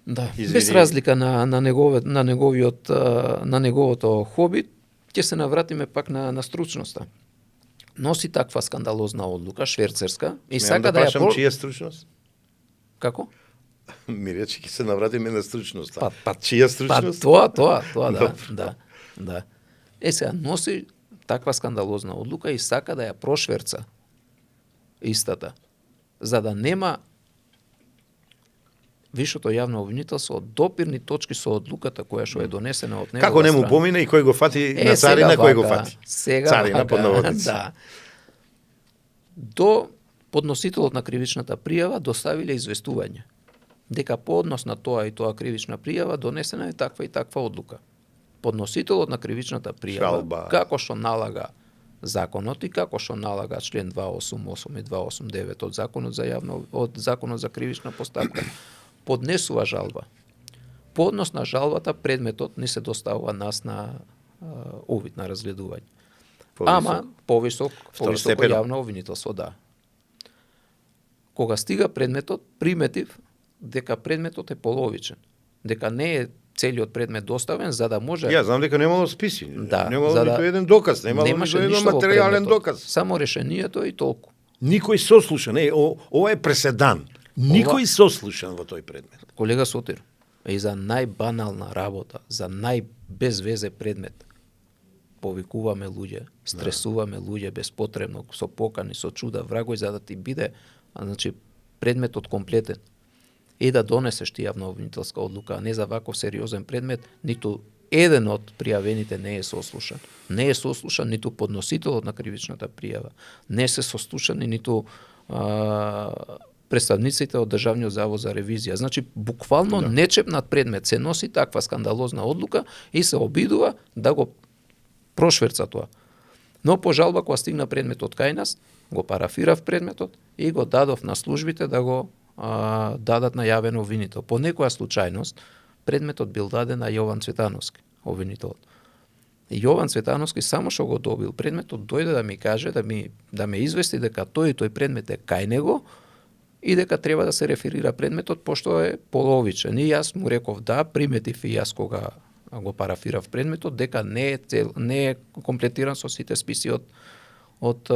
Да, без разлика на неговото хоби, ќе се навратиме пак на стручноста. Носи таква скандалозна одлука, шверцерска, и сака да ја чија стручност? Како? Ми рече ќе се навратиме на стручноста. Чија стручност? Тоа, да. Сега носи таква скандалозна одлука и сака да ја прошверца истата, за да нема Висшето јавно обвинителство допирни точки со одлуката која што е донесена од него. Како не му помине и кој го фати на царина, кој го фати? Царина под наводници. Да. До подносителот на кривичната пријава доставиле известување дека по однос на тоа и тоа кривична пријава донесена е таква и таква одлука. Подносителот на кривичната пријава, Шалба. како што налага законот и како што налага член 288 и 289 од законот за кривична постапка, поднесува жалба. По однос на жалбата предметот ни се доставува нас на увид на разгледување. Ама повисоко јавно обвинителство, да. Кога стига предметот, приметив дека предметот е половичен, дека не е целиот предмет доставен за да може. Ја знам дека немало списи, да, немало ниту еден доказ, немало ниту еден материјален доказ. Само решението и толку. Никој сослушан, ова е преседан. Никој сослушан во тој предмет. Колега Сотир, и за најбанална работа, за најбезвезе предмет, повикуваме луѓе, стресуваме луѓе безпотребно, со покани, со чуда, врагој, за да ти биде предметот комплетен. И да донесеш ти јавно обвинителска одлука, а не за ваков сериозен предмет, ниту еден од пријавените не е сослушан. Не е сослушан ниту подносителот на кривичната пријава. Не се сослушани ниту представниците од Државниот завод за ревизија. Значи, буквално нечепнат предмет се носи таква скандалозна одлука и се обидува да го прошверца тоа. Но по жалба кога стигна предметот кај нас, го парафирав предметот и го дадов на службите да го дадат на јавен обвинител. По некоја случајност, предметот бил даден на Јован Цветановски, обвинителот. И Јован Цветановски само што го добил предметот, дојде да ми каже, да ме извести дека тој предмет е кај него и дека треба да се реферира предметот, пошто е половичен. И јас му реков да, приметив и јас кога го парафирав предметот, дека не е комплетиран со сите списи од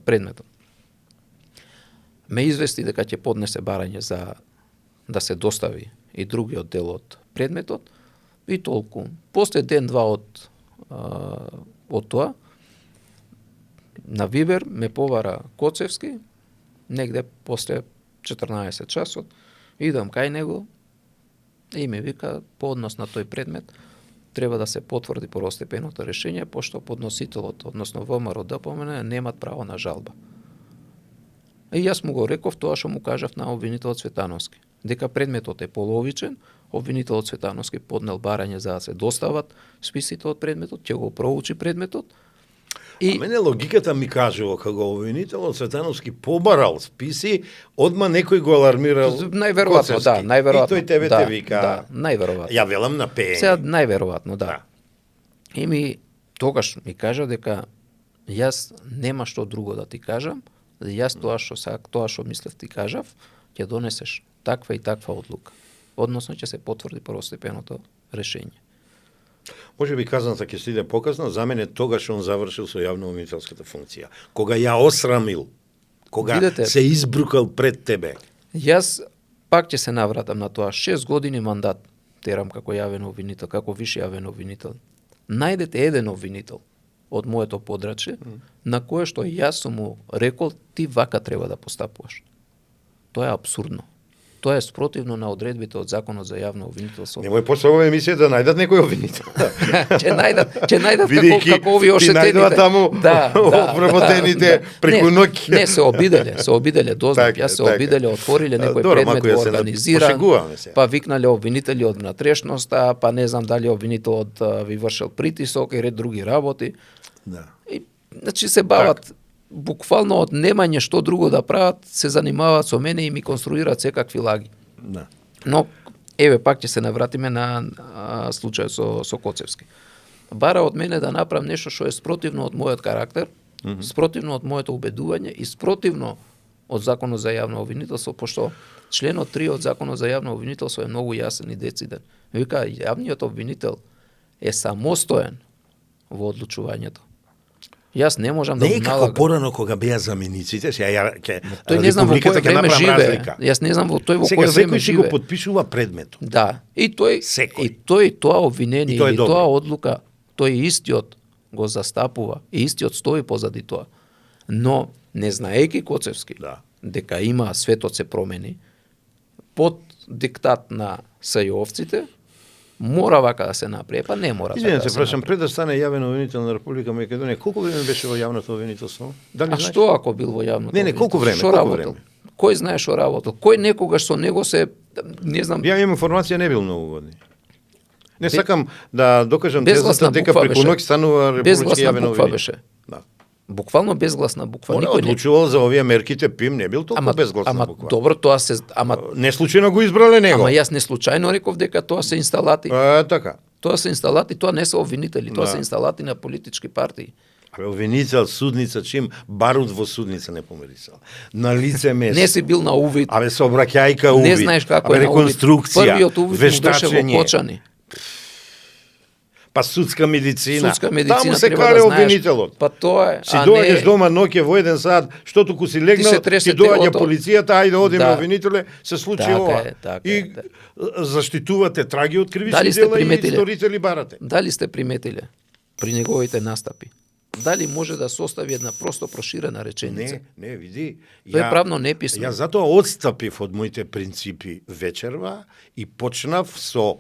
предметот. Ме извести дека ќе поднесе барање за да се достави и другиот дел од предметот и толку. После ден-два од тоа, на Вибер ме повара Коцевски, негде после 14 часот, идам кај него и ме вика по однос на тој предмет треба да се потврди првостепеното решение, пошто подносителот, односно ВМРО ДПМН, немат право на жалба. И јас му го реков тоа што му кажав на обвинителот Цветановски, дека предметот е половичен, обвинителот Цветановски поднел барање за да се достават списите од предметот, ќе го проучи предметот. И мене логиката ми кажува како обвинителот Цветановски побарал списи, одма некој го алармирал. Најверојатно, да, најверојатно. И тој тебе те вика. Да, најверојатно. Ја велам на ПН. Сега најверојатно, да. И ми тогаш ми кажа дека јас нема што друго да ти кажам, јас тоа што мислев ти кажав, ќе донесеш таква и таква одлука. Односно ќе се потврди првостепеното решение. Може би казаната ќе се иде показно, за мене тогаш он завршил со јавно обвинителската функција. Кога ја осрамил, кога видете, се избрукал пред тебе. Јас пак ќе се навратам на тоа. 6 години мандат терам како јавен обвинител, како висш јавен обвинител. Најдете еден обвинител од моето подрачје, на кое што јас сум му рекол, ти вака треба да постапуваш. Тоа е апсурдно. Тоа е спротивно на одредбите од Законот за јавно обвинителство. Немој после ова емисија да најдат некој обвинител. ќе најдат како овие ошетените. Ти таму обработените преку ноќ. Не, се обиделе, дознав. Јас се обиделе, отвориле некој предмет, го организиран, па викнале обвинители од внатрешноста, па не знам дали обвинителот ви вршел притисок и ред други работи. Да. И, значи се бават буквално од немање што друго да прават, се занимаваат со мене и ми конструираат секакви лаги. Да. Но, еве, пак ќе се навратиме на случајот со Коцевски. Бара од мене да направам нешто што е спротивно од мојот карактер, спротивно од моето убедување и спротивно од Законот за јавно обвинителство, пошто членот 3 од Законот за јавно обвинителство е многу јасен и дециден. Вика, јавниот обвинител е самостоен во одлучувањето. Јас не можам да го налагам. Не е како порано кога беа замениците, сега ќе тој не знам во кое време живее. Јас не знам во тој во кое време живее. Сега секој го подпишува предметот. Да, и тој тоа обвинение или тоа одлука, тој истиот го застапува и истиот стои позади тоа. Но не знаејќи Коцевски дека има светот се промени, под диктат на СЈО-овците, мора вака да се направи, па не мора така Извинете, да се прашам, направи. пред да стане јавен обвинител на Република Македонија, колку време беше во јавното обвинителство? Дали А знаеш? што ако бил во јавното? Не, колку време, Што колку работел? време? Кој знае што работел? Кој некогаш со него се, не знам, Ја имам информација, не бил многу години. Не сакам да докажам безгласна тезата дека буква преку беше. ноќ станува републички безгласна јавен буква обвинител. беше. Да. Буквално безгласна буква. Он Никој не. одлучувал за овие мерките, ПИМ не бил толку Ама, безгласна ама буква. добро, тоа се, ама Не случајно го избрале него. Ама јас не случајно реков дека тоа се инсталати. Така. Тоа се инсталати, тоа не се обвинители, тоа Да. се инсталати на политички партии. Абе, обвинител, судница, чим барут во судница не помирисал. На лице место. Не си бил на увид. Абе, сообраќајка увид. Не знаеш како Абе, е на увид. реконструкција. Првиот увид му беше во вештачење. Кочани. Па судска медицина. Судска медицина Таму се треба каре да знаеш. обвинителот. Па тоа е. Си а доаѓаш не- дома ноќе во 1 сат, што туку си легнал, се тресе ти доаѓа телото. полицијата, ајде одиме Да. обвинителе, се случи Така ова. е, така и е, заштитувате траги од кривични Дали сте дела и приметиле? сторители барате. Дали сте приметиле при неговите настапи? Дали може да состави една просто проширена реченица? Не, види. Тој е правно неписмен. Ја затоа одстапив од моите принципи вечерва и почнав со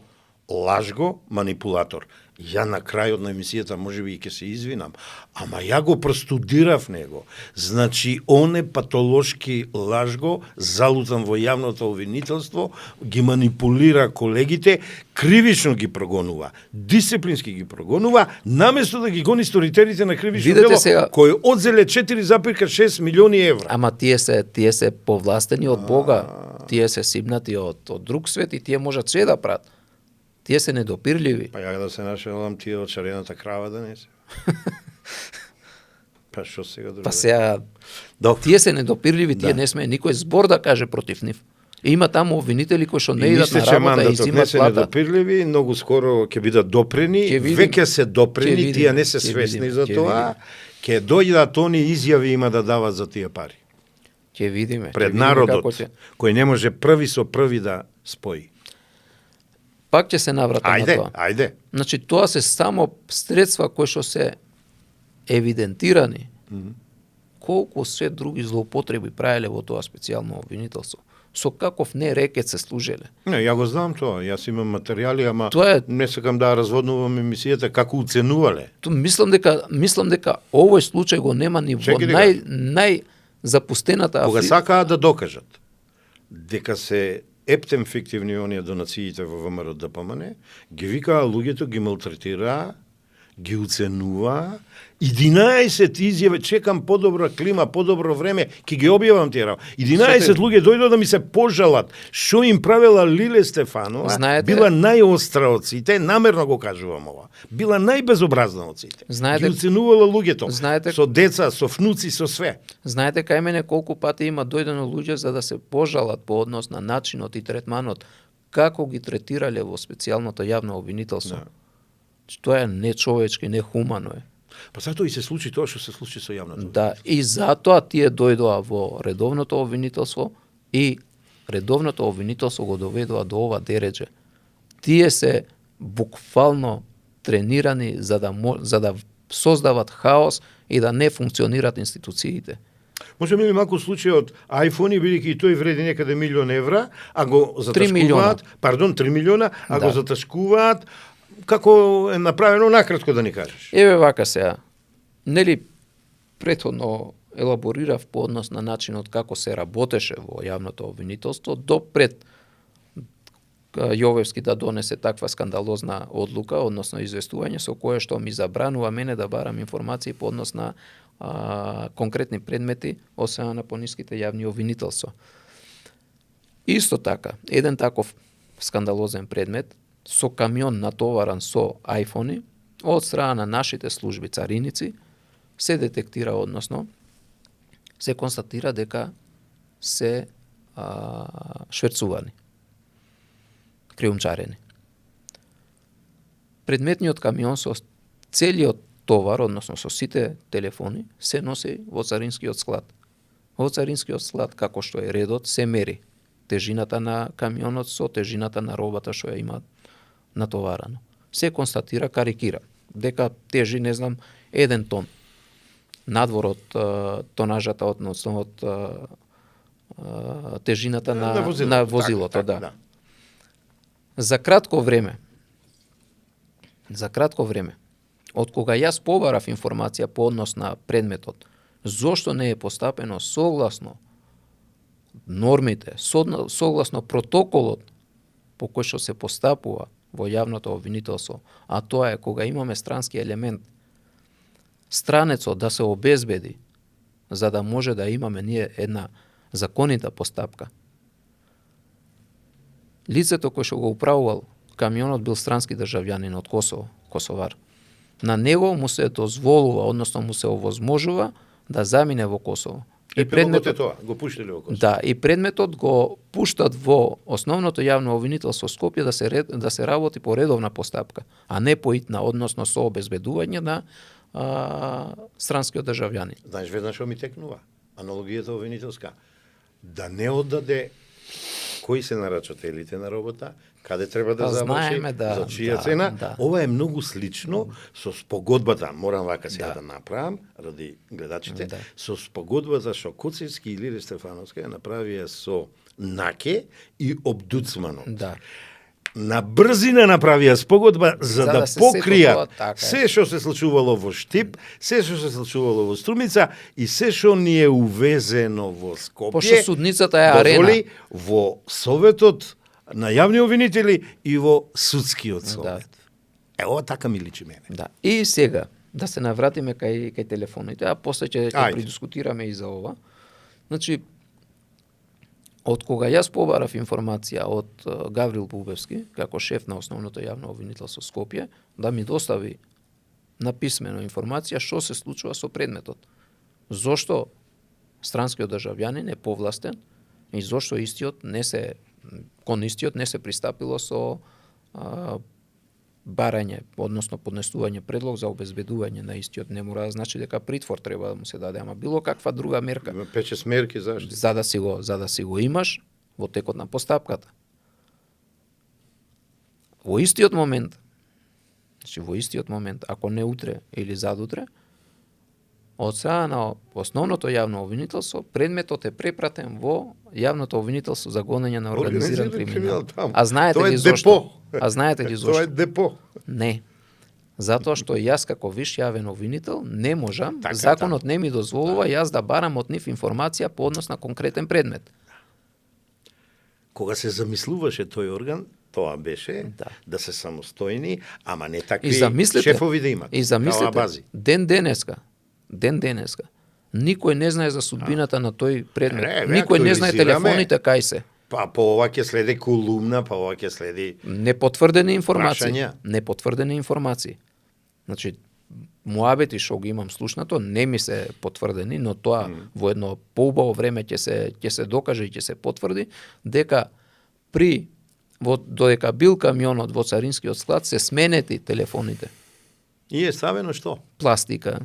лажго манипулатор. Ја на крајот на емисијата можеби и ќе се извинам, ама ја го простудирав него. Значи, он е патолошки лажго, залутан во јавното обвинителство, ги манипулира колегите, кривично ги прогонува, дисциплински ги прогонува, наместо да ги гони сторителите на кривично Видете дело, сега- кои одзеле 4,6 милиони евра. Ама тие се повластени од Бога. Тие се сибнати од друг свет и тие можат се да прават. Тие се недопирливи. Па ја да се нашелам тие од шарената крава да не се. Па што сега друго? Па сега Добро. тие се недопирливи, тие Да. не смее никој збор да каже против нив. И има таму обвинители кои што не И идат мисле, на че работа и мандатот не зимат се плата. недопирливи, многу скоро ќе бидат допрени, Ќе видим. веќе се допрени, Ќе видим. тие не се Ќе свесни видим. за Ќе тоа, ќе дојдат они изјави има да дават за тие пари. Ќе видиме. Пред ќе видиме народот, како ќе- кој не може први со први да спои. Пак ќе се навратам на Ајде, тоа. ајде. Значи тоа се само средства кои што се евидентирани. Колку се други злоупотреби правеле во тоа специјално обвинителство. Со каков не рекет се служеле. Не, ја го знам тоа, јас имам материјали, ама Тоа е- не сакам да разводнувам емисијата како уценувале. Мислам дека овој случај го нема ни во Чекај дека- нај запустената Кога африка. сакаат да докажат дека се ептем фиктивни оние донациите во ВМРО ДПМН, ги викаа луѓето, ги малтретираа, ги уценуваа, 11 изјави, чекам подобра клима, подобро време, ќе ги објавам тие работи. 11 луѓе дојдоа да ми се пожалат што им правела Лиле Стефанова, Знаете- била најостра од сите, намерно го кажувам ова. Била најбезобразна од сите. Знаете- Ги уценувала луѓето, Знаете- со деца, со внуци, со све. Знаете кај мене колку пати има дојдено луѓе за да се пожалат по однос на начинот и третманот како ги третирале во специјалното јавно обвинителство. Тоа е нечовечки, нехумано е. Па затоа и се случи тоа што се случи со јавното. Да, и затоа тие дојдоа во редовното обвинителство и редовното обвинителство го доведува до ова дередже. Тие се буквално тренирани за да создават хаос и да не функционираат институциите. Можеме ли малку случајот iPhone, бидејќи и тој вреди некаде 1 милион евра, а го 3 милиона. заташкуваат, 3 милиона, а Да. го заташкуваат, како е направено накратко да ни кажеш. Еве вака сега. Нели претходно елаборирав по однос на начинот како се работеше во јавното обвинителство до пред Јовевски да донесе таква скандалозна одлука, односно известување со кое што ми забранува мене да барам информации по однос на конкретни предмети освен на пониските јавни обвинителства. Исто така, еден таков скандалозен предмет со камион натоваран со айфони од страна на нашите служби цариници се детектира, односно се констатира дека се шверцувани, криумчарени. Предметниот камион со целиот товар, односно со сите телефони, се носи во царинскиот склад. Во царинскиот склад, како што е редот, се мери тежината на камионот со тежината на робата што ја има натоварано. Се констатира, карикира, дека тежи, не знам, 1 тон. Надвор од тонажата, односно од тежината на возилото, да. За кратко време, од кога јас побарав информација по однос на предметот, зошто не е постапено согласно нормите, согласно протоколот по кој што се постапува во јавното обвинителство, а тоа е кога имаме странски елемент, странецот да се обезбеди, за да може да имаме ние една законита постапка. Лицето кој што го управувал камионот бил странски државјанин од Косово, косовар. На него му се дозволува, односно му се овозможува да замине во Косово. И предметот е тоа, го пуштиле во Косово. Да, и предметот го пуштат во основното јавно обвинителство Скопје да се работи по редовна постапка, а не по итна, односно со обезбедување на странскиот државјанин. Знаеш, веднаш што ми текнува? Аналогијата обвинителска. Да не оддаде кои се нарачателите на работа, каде треба да заврши, за чија цена. Да. Ова е многу слично со спогодбата, морам вака сега да направам, ради гледачите, со спогодбата што Коцевски и Илири Стефановска ја направија со Наке и Обдуцманот. Да. На брзина направија спогодба за да покријат така се што се случувало во Штип, се што се случувало во Струмица и се што ни е увезено во Скопје. Пошто судницата е арена. Дозволи во Советот на јавни обвинители и во Судскиот совет. Ова така ми личи мене. Да. И сега да се навратиме кај телефоните, а после ќе придискутираме и за ова. Значи, од кога јас побарав информација од Гаврил Бубевски, како шеф на основното јавно обвинителство Скопје, да ми достави на писмено информација што се случува со предметот. Зошто странскиот државјанин е повластен и зошто кон истиот не се пристапило со барање, односно поднесување предлог за обезбедување на истиот. Не мора да значи дека притвор треба да му се даде, ама било каква друга мерка. 5-6 мерки зашто? За да си го имаш во текот на постапката. Во истиот момент, ако не утре или задутре, од страна на основното јавно обвинителство, предметот е препратен во јавното обвинителство за гонење на организиран криминал. А знаете ли зошто? Тоа е депо. Не. Затоа што јас како виш јавен обвинител не можам, законот не ми дозволува јас да барам од нив информација по однос на конкретен предмет. Кога се замислуваше тој орган, тоа беше да се самостојни, ама не такви шефови да имат. И замислете, ден денеска, никој не знае за судбината на тој предмет. Никој не знае телефоните кај се. Па по ова ќе следи колумна, па ова ќе следи непотврдени информации. Значи, муабети што ги имам слушнато не ми се потврдени, но тоа во едно поубаво време ќе се докаже и ќе се потврди дека додека бил камионот во царинскиот склад се сменети телефоните. И е ставено што? Пластика.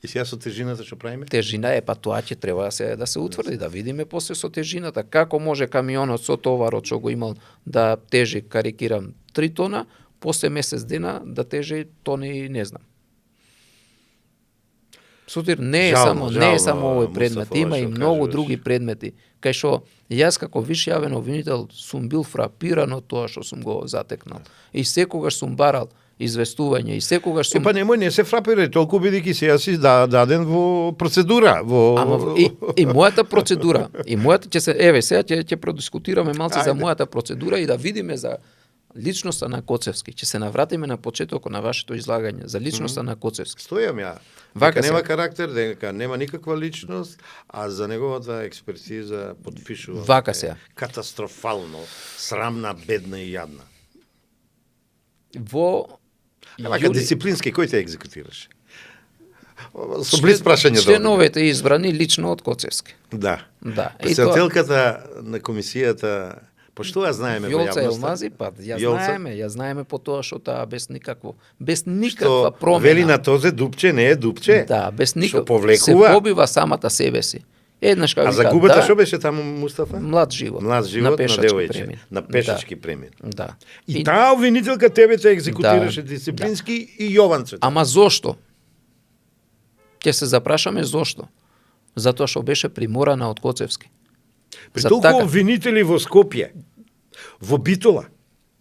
И сега со тежината што правиме? Тежина е, па тоа ќе треба да се утврди, да видиме после со тежината. Како може камионот со товарот што го имал да тежи, карикирам, 3 тона, после месец дена да тежи тони, не знам. Сотир, не е само овој предмет, има и многу други предмети, кај што јас како виш јавен обвинител сум бил фрапиран од тоа што сум го затекнал. И секогаш сум барал известување и секогаш сум... Па немој, не се фрапирај толку бидејќи се јас даден во процедура, и мојата процедура, сега ќе продискутираме малце за мојата процедура и да видиме за личноста на Коцевски. Ќе се навратиме на почетокот на вашето излагање за личноста на Коцевски. Стојам ја. Дека нема карактер, дека нема никаква личност, а за неговата експертиза потпишува. Вака сега. Катастрофално, срамна, бедна и јадна. Дисциплински, кој те екзекутираше? Со близ прашање членовете избрани лично од Коцевски. Да. Председателката на комисијата, пошто ја знаеме во јавноста? Вјолца Елмази, ја знаеме по тоа што таа без никаква промена. Вели на тозе дупче не е дупче. Да, без никаква. Се побива самата себе си. Еднаш а загубата што беше таму, Мустафа? Млад живот на девојче, на пешачки премин. Да. И таа обвинителка тебе те екзекутираше дисциплински и Јованцето. Ама зошто? Ќе се запрашаме зошто? Затоа што беше приморана од Коцевски. При толку обвинители во Скопје, во Битола,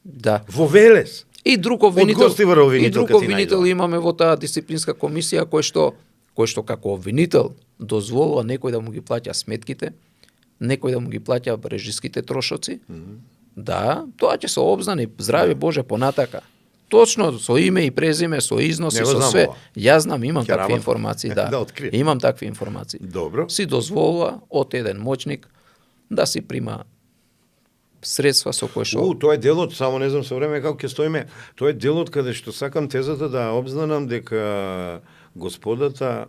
Да. Во Велес. И друг обвинител, Гостивар обвинител и друг кога ти обвинител најдоа. имаме во таа дисциплинска комисија кој што како обвинител дозволува некој да му ги плаќа сметките, некој да му ги плаќа режиските трошоци. Да, тоа ќе се обзнани, здрави Боже, понатака. Точно со име и презиме, со износи, Не го со знам све. ова. Јас знам, имам Ќе такви работам. информации, да. Да открием. Имам такви информации. Добро. Си дозволува од еден моќник да си прима средства со кои што Тоа е делот, само не знам со време како ќе стоиме, тоа е делот каде што сакам тезата да обзнанам дека господата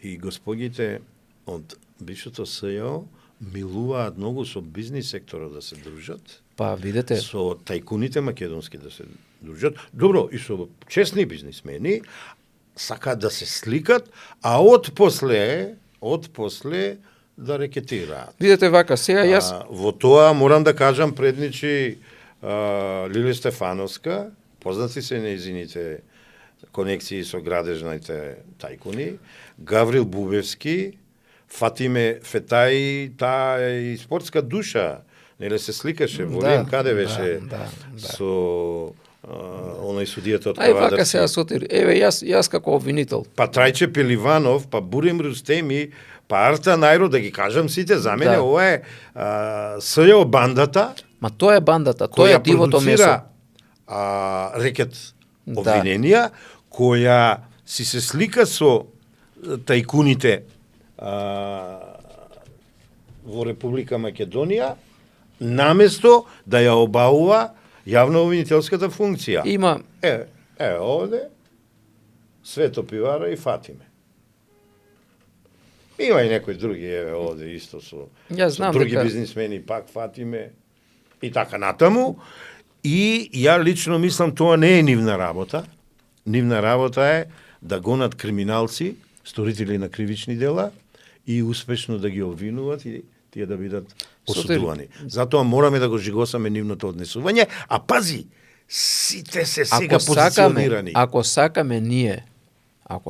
и господите од бившето СЈО милуваат многу со бизнис секторот да се дружат, па видете, со тајкуните македонски да се дружат, добро, и со честни бизнисмени, сакаат да се сликат, а од после да рекетираат. видете вака, сега јас Во тоа морам да кажам предничи Лиле Стефановска, познати се нејзините конекции со градежните тајкуни, Гаврил Бубевски, Фатиме Фетаи, таа е и спортска душа, неле се сликаше во Да, Рим, каде беше да. со оној судијата од Ај вака Кавадарци. сега Сотир, еве јас како обвинител. Па Трајче Пеливанов, па Бурем Рустеми, па Арта Најро, да ги кажам сите, за мене Да. ова е СЈО бандата, Ма тоа е бандата, тоа е која дивото месо. продуцира рекет Да. обвиненија, која си се слика со тајкуните во Република Македонија, наместо да ја обавува јавно обвинителската функција. Има Овде Свето Пивара и Фатиме. Има и некои други, овде исто со Јас знам други дека- бизнисмени, пак Фатиме и така натаму. И ја лично мислам тоа не е нивна работа. Нивна работа е да гонат криминалци, сторители на кривични дела и успешно да ги обвинуваат и тие да бидат осудувани. Затоа мораме да го жигосаме нивното однесување, а пази, сите се сега позиционирани. ако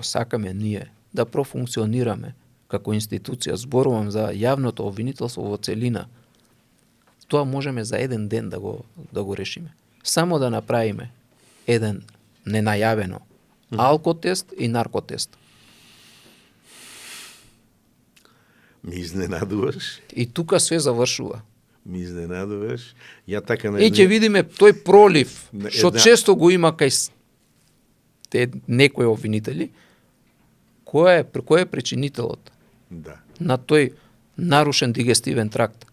сакаме ние да профункционираме како институција, зборувам за јавното обвинителство во целина, тоа можеме за еден ден да го решиме. Само да направиме еден ненајавено алкотест и наркотест. Ми изненадуваш, И тука све завршува. ми изненадуваш. Ја така И ќе видиме тој пролив, Не, што една- често го има кај некои обвинители, кој е причинителот Да. на тој нарушен дигестивен тракт.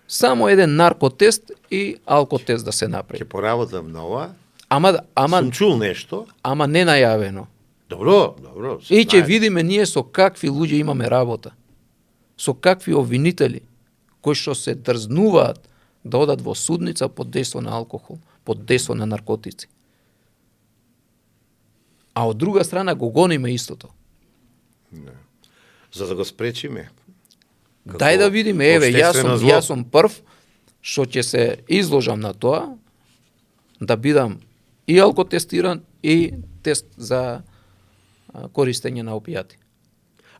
Само еден наркотест и алкотест да се направи. Ќе поработам на ова. Ама Сум чул нешто. не најавено. Добро. се И ќе знае. видиме ние со какви луѓе имаме работа. Со какви обвинители кои што се дрзнуваат да одат во судница под дејство на алкохол, под дејство на наркотици. А од друга страна го гониме истото. За да го спречиме. Дај да видиме, еве, општествено зло. јас сум прв што ќе се изложам на тоа да бидам и алкотестиран и тест за користење на опијати.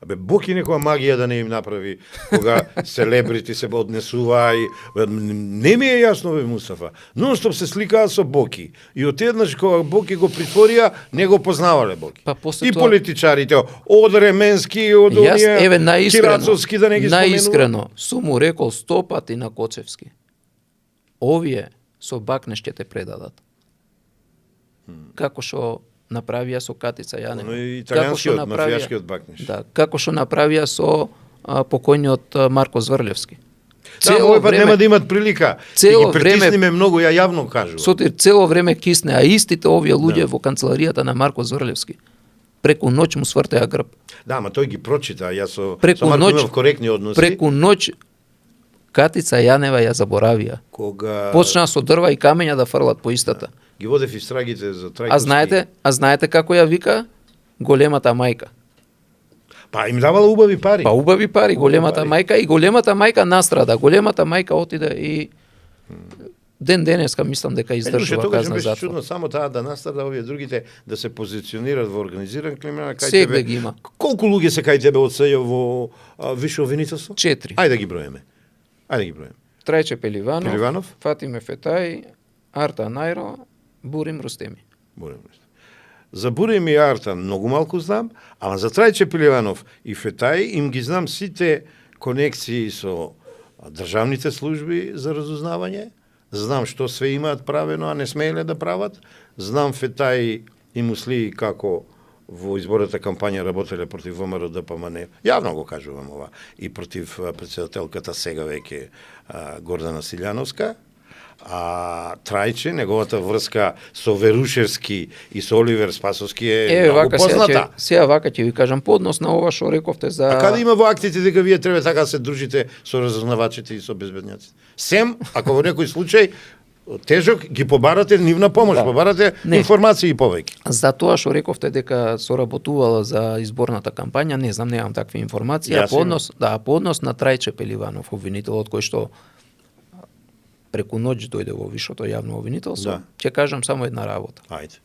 Абе, Бог и некоја магија да не им направи, кога селебрити се однесува и... Не ми е јасно, бе, Мустафа. Нон-стоп се сликаат со Боки. И отеднаш, кога Боки го притворија, не го познавале Боки. Па после И тоа- политичарите, од Ременски, од Јас, оние, еве, Кирацовски, да не ги споменувам. наискрено сум му рекол 100 пати на Коцевски. Овие со бакнеш ќе те предадат. Како што направија со Катица Јанева. Оно и Како што италијанскиот, мафијашкиот бакнеш. Да, како што направија со покојниот Марко Зврлевски. Да, овој пат нема да имат прилика. цело И ги притисниме многу, ја јавно кажувам. Сотир цело време кисне, а истите овие луѓе во канцеларијата на Марко Зврлевски преку ноќ му свртеа грб. Да, ама тој ги прочита, а јас со Преку Марко ноќ- имав коректни односи. Преку ноќ Катица Јанева ја заборавија. Кога Почнаа со дрва и камења да фрлат по истата. ги водев истрагите за Трајковски. А знаете како ја вика големата мајка? Па им давала убави пари. Па убави пари, големата пари. мајка, и големата мајка настрада. Големата мајка отиде и ден денеска мислам дека Душе, издржува тогаш казна беше затвор. чудно само таа да настада овие другите да се позиционираат во организиран криминал, кај Сегде тебе. ги има. Колку луѓе се кај тебе од СЈО во висше обвинителство? 4. Ајде да ги броеме. Трајче Пеливанов, Пеливанов? Фатиме Фетај, Арта Најро, Бурим Рустеми. За Бурим и Арта многу малку знам, ама за Трајче Пеливанов и Фетај им ги знам сите конекции со државните служби за разузнавање, знам што све имаат правено, а не смееле да прават, знам Фетај и Мусли како во изборната кампања работеле против ВМРО ДПМН. Јавно го кажувам ова. И против председателката сега веќе Гордана Силјановска. А Трајче, неговата врска со Верушевски и со Оливер Спасовски е многу позната. Сега вака ќе ви кажам поднос на ова што рековте за... А каде има во актите дека вие треба така се дружите со разузнавачите и со безбедњаците? Сем, ако во некој случај тежок, ги побарате нивна помош, Да. побарате информации повеќе. За тоа што рековте дека соработувала за изборната кампања, не знам, немам такви информации. Јас По однос на Трајче Пеливанов, обвинителот кој што преку ноќ дојде во вишото јавно обвинителство, Да. ќе кажам само една работа. Ајде.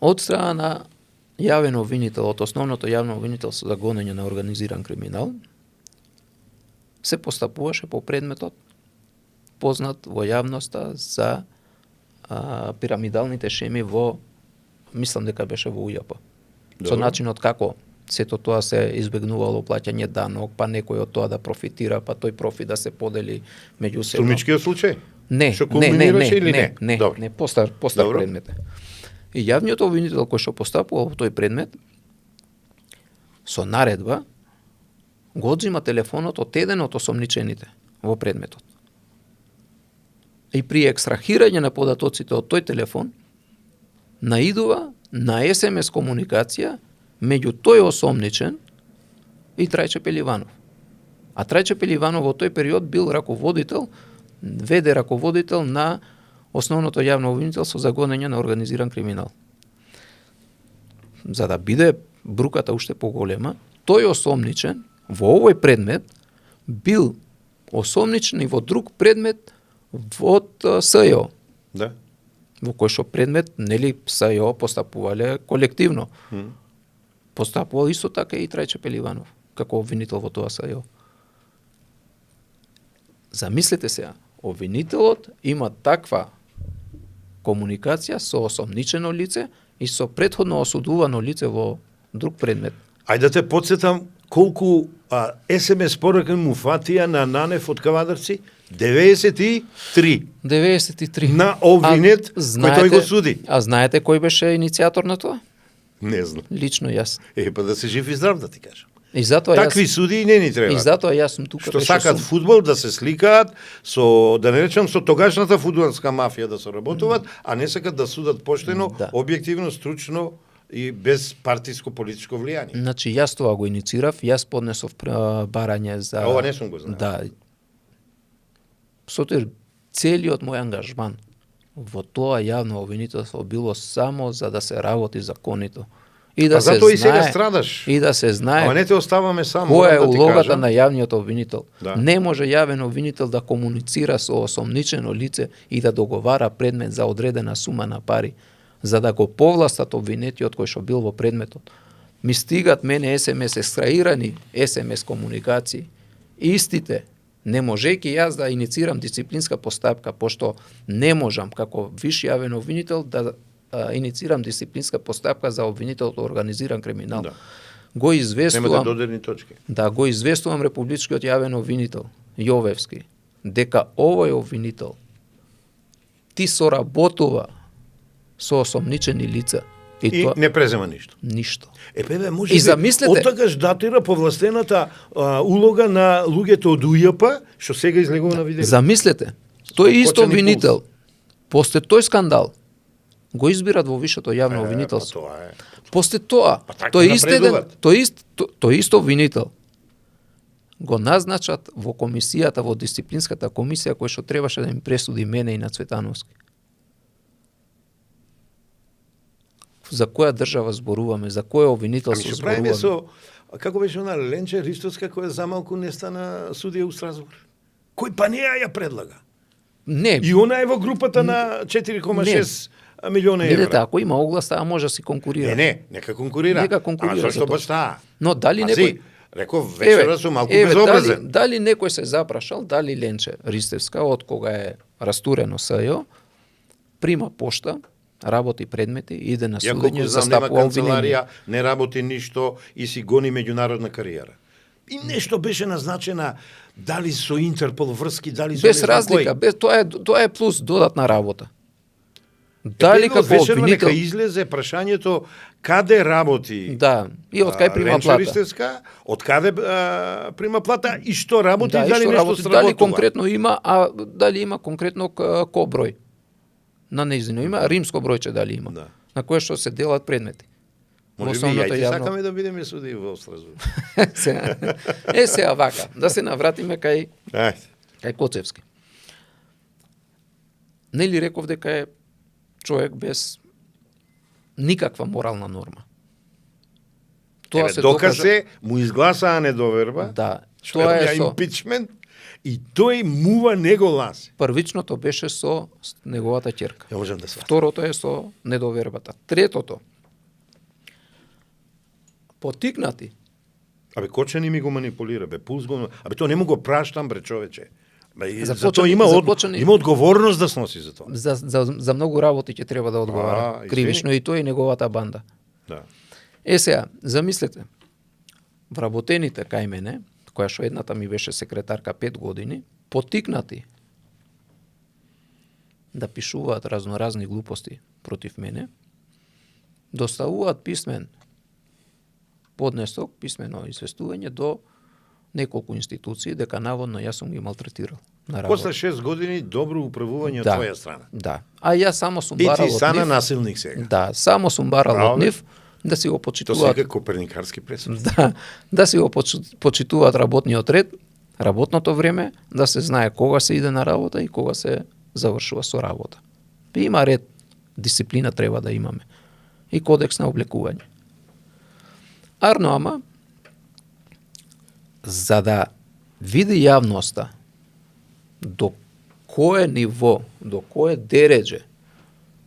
Од страна на јавен обвинител, од основното јавно обвинителство за гонење на организиран криминал, се постапуваше по предметот познат во јавноста за пирамидалните шеми во, мислам дека беше во УЈП. Со Добро. начинот како сето тоа се избегнувало плаќање данок, па некој од тоа да профитира, па тој профит да се подели меѓусебно. Струмичкиот случај? Не, Што не, кулминираше или не? не, Добро. не, постар Добро. предмет е. И јавниот обвинител кој што постапува во тој предмет, со наредба, го одзима телефонот од еден од осомничените во предметот. И при екстрахирање на податоците од тој телефон, наидува на СМС комуникација меѓу тој осомничен и Трајче Пеливанов. А Трајче Пеливанов во тој период бил раководител, веде раководител на основното јавно обвинителство за гонење на организиран криминал. За да биде бруката уште поголема, тој осомничен во овој предмет бил осомничен и во друг предмет од СЈО, Да. во кој што предмет, нели, СЈО постапувале колективно. Постапувал исто така и Трајче Пеливанов, како обвинител во тоа СЈО. Замислете сега, обвинителот има таква комуникација со осомничено лице и со претходно осудувано лице во друг предмет. Ајде да те подсетам колку СМС порака му фатија на Нанев од Кавадарци? 93 93. на обвинет кој тој го суди. А знаете кој беше иницијатор на тоа? Не знам. Лично јас. Па да се жив и здрав да ти кажам. И затоа Такви јас суди не ни треба. И затоа јас сум тука. Што беше сакат сум. фудбал да се сликаат со, да не речам, со тогашната фудбалска мафија да соработуваат, а не сакат да судат поштено, Да. објективно, стручно и без партиско политичко влијание. Значи јас тоа го иницирав, јас поднесов барање за... Ова не сум го знал. Да. Сотир целиот мој ангажман во тоа јавно обвинителство било само за да се работи законито. И да А се затоа и сега знае, страдаш. И да се знае Ама не те оставаме само. која е морам да ти улогата кажам. на јавниот обвинител. Да. Не може јавен обвинител да комуницира со осомничено лице и да договара предмет за одредена сума на пари, за да го повластат обвинетиот кој што бил во предметот. Ми стигат мене СМС екстраирани СМС комуникации. Истите, не можејќи јас да иницирам дисциплинска постапка, пошто не можам како виш јавен обвинител да иницирам дисциплинска постапка за обвинител од организиран криминал. Да. Го Немате известувам, додирни точки. да го известувам републичкиот јавен обвинител Јовевски дека овој обвинител ти соработува со осомничени лица И тоа не презема ништо. ништо. Бе, може И замислете- оттакаш датира повластената улога на луѓето од УЈП, што сега излегува на видео. Замислете, тој исто Кочани обвинител после тој скандал го избират во вишето јавно обвинителство. Тоа е. После тоа, Па така тој ист еден, напредуваат. тој исто обвинител го назначат во комисијата, во дисциплинската комисија која што требаше да им пресуди мене и на Цветановски. За која држава зборуваме, за кој Ами обвинителство што правиме зборуваме? со, како беше она Ленче Ристовска која за малку не стана судија у Страсбург? Кој па неа ја предлага? Не, И она е во групата на 4,6 милиона видете, евра. ако има оглас, таа може да си конкурира. Не, нека конкурира. Нека конкурира А за зашто тоа. баш таа? Но дали Пази, некој Реков, вечера сум малку безобразен. Дали некој се запрашал, дали Ленче Ристевска, од кога е растурено СЈО, прима пошта, работи предмети, иде на Ја судење, колку знам, нема застапува канцеларија, обвинение. не работи ништо и си гони меѓународна кариера. И нешто беше назначена, дали со Интерпол врски, дали со Без не знам разлика, кој. тоа е плюс додатна работа. Дали Едно од како вечерва обвинител... нека излезе прашањето каде работи Да, и од кај прима Ленче плата. Ристевска, од каде прима плата и што работи, Да, и и дали што нешто работи, сработува. дали конкретно има, а дали има конкретно кој број на нејзино има, римско бројче дали има, Да. на кое што се делат предмети. Може би, Основното јајте јавно- сакаме да бидеме суди во Страсбург. Сега вака, да се навратиме кај Ајде. Коцевски. Нели реков дека е човек без никаква морална норма. Тоа Еве, се доказ докажа... се, му изгласаа недоверба, Да, што тоа е ја со... импичмент, и тој мува него ласи. Првичното беше со неговата ќерка. Ја можам да сватам. Второто е со недовербата. Третото, потикнати, Абе, Кочани ми го манипулира, бе, Пулс го... Абе, тоа не му го праштам, бре, човече. Бе, за Започани- тоа започани- има одговорност да сноси за тоа. за многу работи ќе треба да одговара. извини. Кривично и тој и неговата банда. Да. Сега, замислете, вработените кај мене, која што едната ми беше секретарка 5 години, потикнати да пишуваат разноразни глупости против мене, доставуваат писмен поднесок, писмено известување до неколку институции дека наводно јас сум ги малтретирал на работа. После 6 години добро управување од Да. твоја страна. Да. А јас само сум И барал ти од стана нив. насилник сега. Да, само сум барал Браво, од бе. нив да си го Тоа почитуваат. сега коперникарски пресуд. Да си го почитуваат работниот ред, работното време, да се знае кога се иде на работа и кога се завршува со работа. Има ред, дисциплина треба да имаме. И кодекс на облекување. Арно, ама, за да види јавноста до кое ниво, до кое дереđe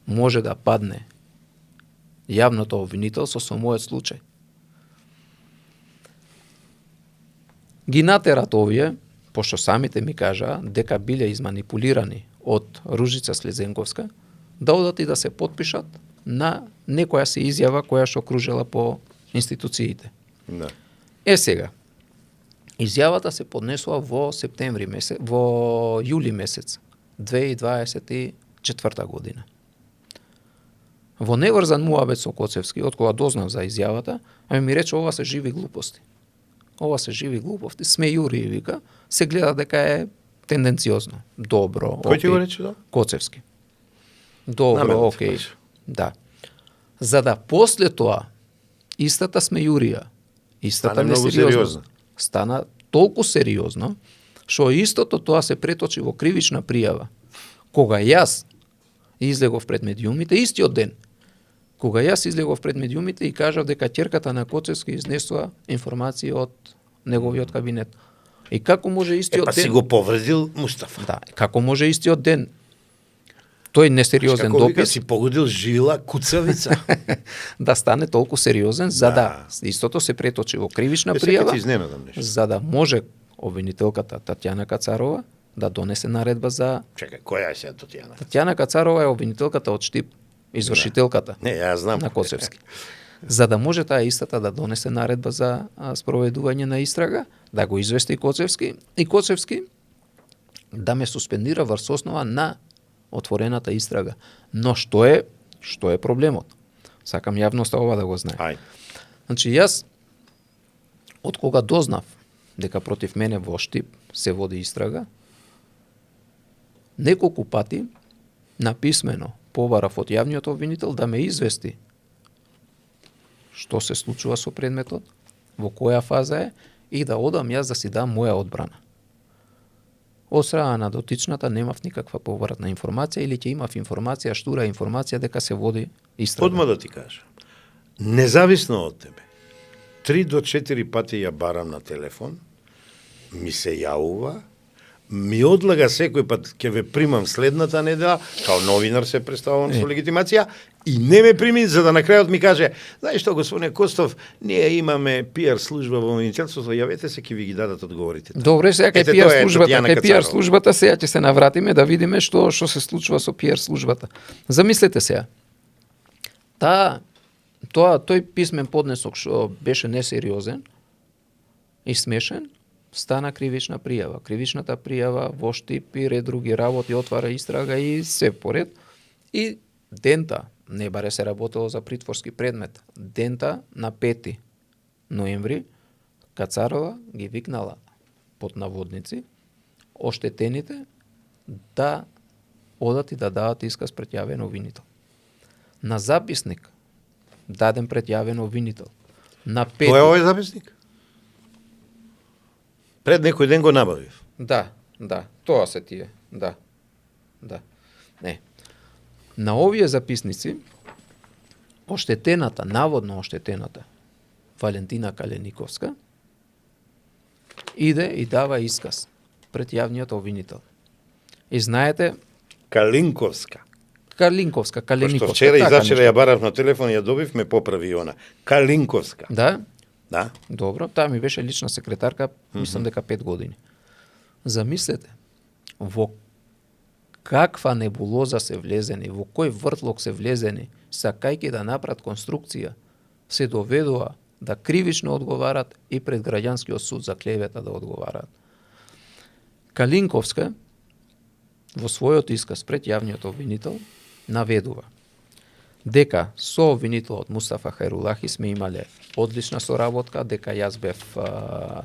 може да падне јавното обвинителство со мојот случај. Ги натерат овие, пошто самите ми кажаа дека биле изманипулирани од Ружица Слезенковска, да одат и да се потпишат на некоја се изјава која што кружела по институциите. Да. Сега, изјавата се поднесува во септември месец, во јули месец 2024 година. Во неврзан муабет со Коцевски, од кога дознав за изјавата, ми рече ова се живи глупости. Ова се живи глупости, смејури, вика, се гледа дека е тенденциозно, добро. Кој ти окей. го рече тоа? Коцевски. Добро, Намерно ти окей. кажа. Да. За да после тоа истата смејурија, истата Стана многу несериозност, сериозна. стана толку сериозно, што истото тоа се преточи во кривична пријава. Кога јас излегов пред медиумите, истиот ден, кога јас излегов пред медиумите и кажав дека ќерката на Коцевски изнесува информации од неговиот кабинет. И како може истиот Па ден... си го повредил Мустафа. Да, како може истиот ден тој несериозен Како вика, допис си погодил жила куцавица. да стане толку сериозен, за да Да. истото се преточи во кривична Сега ти пријава, изненадам нешто. за да може обвинителката Татјана Кацарова да донесе наредба за... Чекај, која е сега Татјана? Татјана Кацарова е обвинителката од Штип, извршителката Не, ја знам. на Коцевски. За да може таа истата да донесе наредба за спроведување на истрага, да го извести Коцевски и Коцевски да ме суспендира врз основа на отворената истрага. Но што е проблемот? Сакам јавноста ова да го знае. Ај. Значи јас од кога дознав дека против мене во Штип се води истрага, неколку пати написмено побарав од јавниот обвинител да ме извести што се случува со предметот, во која фаза е и да одам јас да си дам моја одбрана. Од страна на дотичната немав никаква повратна информација или ќе имав информација, штура информација дека се води истрага. Одма да ти кажам. Независно од тебе, 3 до 4 пати ја барам на телефон, ми се јавува, ми одлага секој пат ќе ве примам следната недела, као новинар се представувам со легитимација, И не ме прими, за да на крајот ми каже, знаеш што, господине Костов, ние имаме пиар служба во Министерството, јавете се, ќе ви ги дадат одговорите. Добре, сега Ете, кај тоа пиар е службата, Татјана кај пиар Кацарова. службата сега ќе се навратиме да видиме што се случува со пиар службата. Замислете сега. Тој писмен поднесок што беше несериозен и смешен, стана кривична пријава. Кривичната пријава во штип и ред други работи, отвара истрага и се поред. И дента, не баре се работело за притворски предмет, дента на 5 ноември Кацарова ги викнала под наводници оштетените да одат и да дадат исказ пред јавен обвинител. На записник даден пред јавен обвинител. На 5. Тоа е овој записник? Пред некој ден го набавив. Да, тоа се тие, да. Не. На овие записници оштетената, наводно оштетената Валентина Калениковска иде и дава исказ пред јавниот обвинител. И знаете, Калинковска. Калениковска. Пошто вчера и така зачера нешто. ја барав на телефон, ја добив, ме поправи она. Калинковска. Да? Да. Добро, таа ми беше лична секретарка, мислам дека 5 години. Замислете, во каква небулоза се влезени, во кој вртлок се влезени, сакајќи да направат конструкција, се доведува да кривично одговарат и пред граѓанскиот суд за клевета да одговарат. Калинковска во својот исказ пред јавниот обвинител наведува дека со обвинителот Мустафа Хајрулахи сме имале одлична соработка, дека јас бев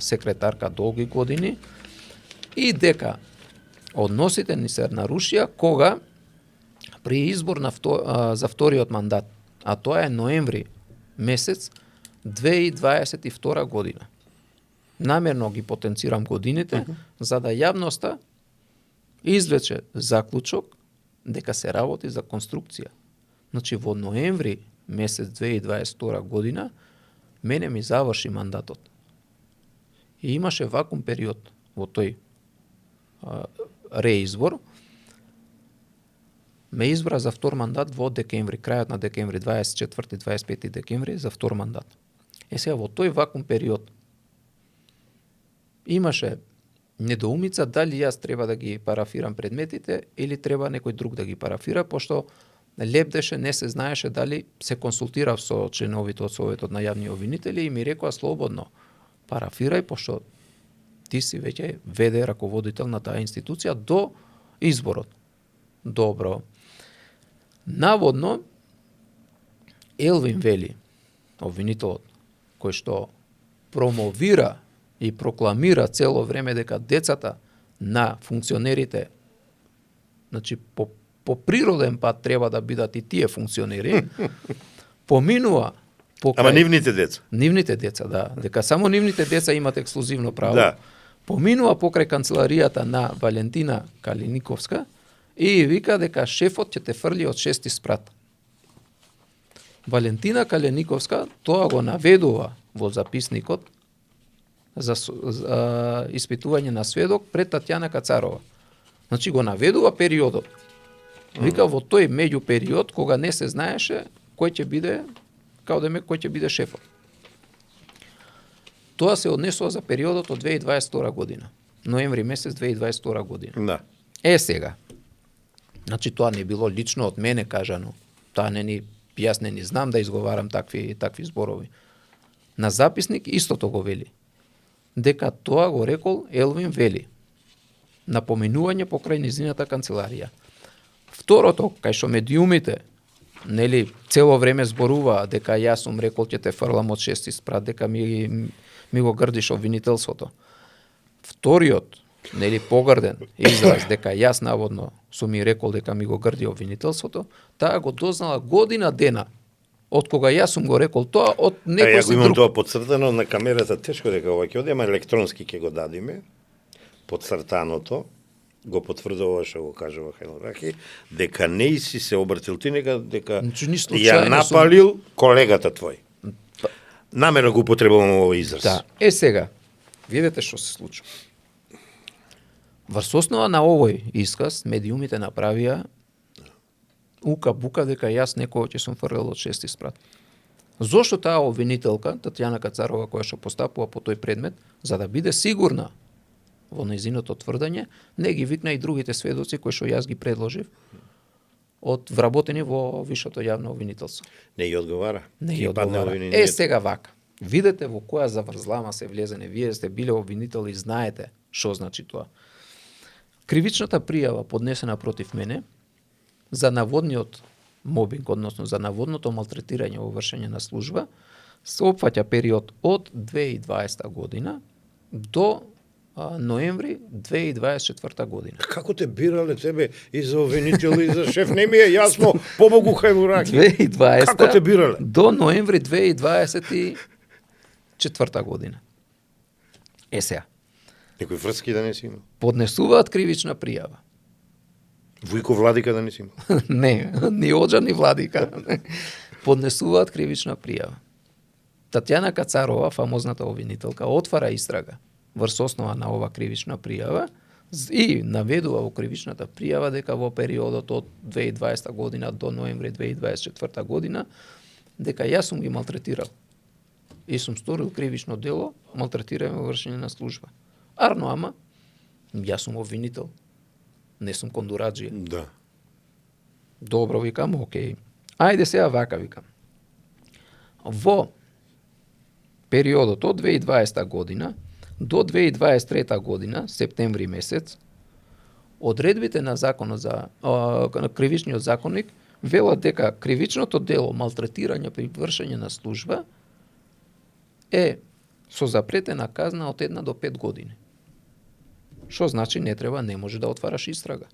секретарка долги години и дека односите ни се нарушија кога при избор за вториот мандат, а тоа е ноември месец 2022 година. Намерно ги потенцирам годините, за да јавноста извлече заклучок дека се работи за конструкција. Значи, во ноември месец 2022 година, мене ми заврши мандатот. И имаше вакуум период во тој реизбор. Ме избра за втор мандат во декември, крајот на декември, 24-25 декември, за втор мандат. Сега, во тој вакуум период, имаше недоумица дали јас треба да ги парафирам предметите или треба некој друг да ги парафира, пошто лепдеше, не се знаеше дали се консултирав со членовите од Советот на јавни обвинители и ми рекоа слободно, парафирај, пошто ти си веќе веде раководител на таа институција до изборот. Добро. Наводно, Елвин Вели, обвинителот, кој што промовира и прокламира цело време дека децата на функционерите, значи по природен пат треба да бидат и тие функционери, поминува покрај... Ама нивните деца. Нивните деца, да. Дека само нивните деца имат ексклузивно право. Да. Поминува покрај канцеларијата на Валентина Калениковска и вика дека шефот ќе те фрли од 6 спрат. Валентина Калениковска тоа го наведува во записникот за испитување на сведок пред Татјана Кацарова. Значи го наведува периодот. Вика во тој меѓу период кога не се знаеше кој ќе биде, кој ќе биде шефот. Тоа се однесува за периодот од 2022 година. Ноември месец 2022 година. Да. Сега. Значи тоа не било лично од мене кажано. Тоа јас не ни знам да изговарам такви зборови. На записник истото го вели. Дека тоа го рекол Елвин Вели. На поминување покрај низината канцеларија. Второто, кај што медиумите, цело време зборува дека јас сум рекол ќе те фрлам од 6 спрат, дека ми го грдиш обвинителството. Вториот, погрден израз дека јас наводно сум ми рекол дека ми го грди обвинителството, таа го дознала година дена од кога јас сум го рекол тоа од некој си друг. Ја го имам друг. тоа подцртано на камерата, тешко дека ова ќе оди, ама електронски ќе го дадиме. Подцртаното го потврдува што го кажува Хајрулахи, дека не си се обратил ти дека ја напалил колегата твој. Намерно го употребувам овој израз. Да. Сега, видете што се случува. Врз основа на овој исказ, медиумите направија ука-бука дека јас некој ќе сум фрлел од 6 спрат. Зошто таа обвинителка, Татјана Кацарова, која што постапува по тој предмет, за да биде сигурна во нејзиното тврдање, не ги викна и другите сведоци кои што јас ги предложив од вработени во Висшето јавно обвинителство. Не ги одговара. Не Ќе ги падне одговара. обвинението. Сега вака. Видете во која заврзлама се влезене. Вие сте биле обвинител и знаете што значи тоа. Кривичната пријава поднесена против мене за наводниот мобинг, односно за наводното малтретирање во вршење на служба, се опфаќа период од 2020 година до ноември 2024 година. Како те бирале тебе и за обвинител и за шеф? Не ми е јасно, побогу хајлураки. 2020 Како те бирале? до ноември 2024 година. Сега, Некои врски да не си имал? поднесуваат кривична пријава. Вујко Владика да не си имал? Не, ни Оджа, ни Владика. Поднесуваат кривична пријава. Татјана Кацарова, фамозната обвинителка, отвара истрага врз основа на ова кривична пријава и наведува во кривичната пријава дека во периодот од 2020 година до ноември 2024 година дека јас сум ги малтретирал и сум сторил кривично дело малтретирање во вршење на служба. Арно, ама јас сум обвинител. Не сум кондураджија. Да. Добро, викам, окей. Ајде сега вака, викам. Во периодот од 2020 година до 2023 година, септември месец, одредбите на законот за на кривичниот законник велат дека кривичното дело малтретирање при вршење на служба е со запретена казна од 1 до 5 години. Што значи не може да отвараш истрага.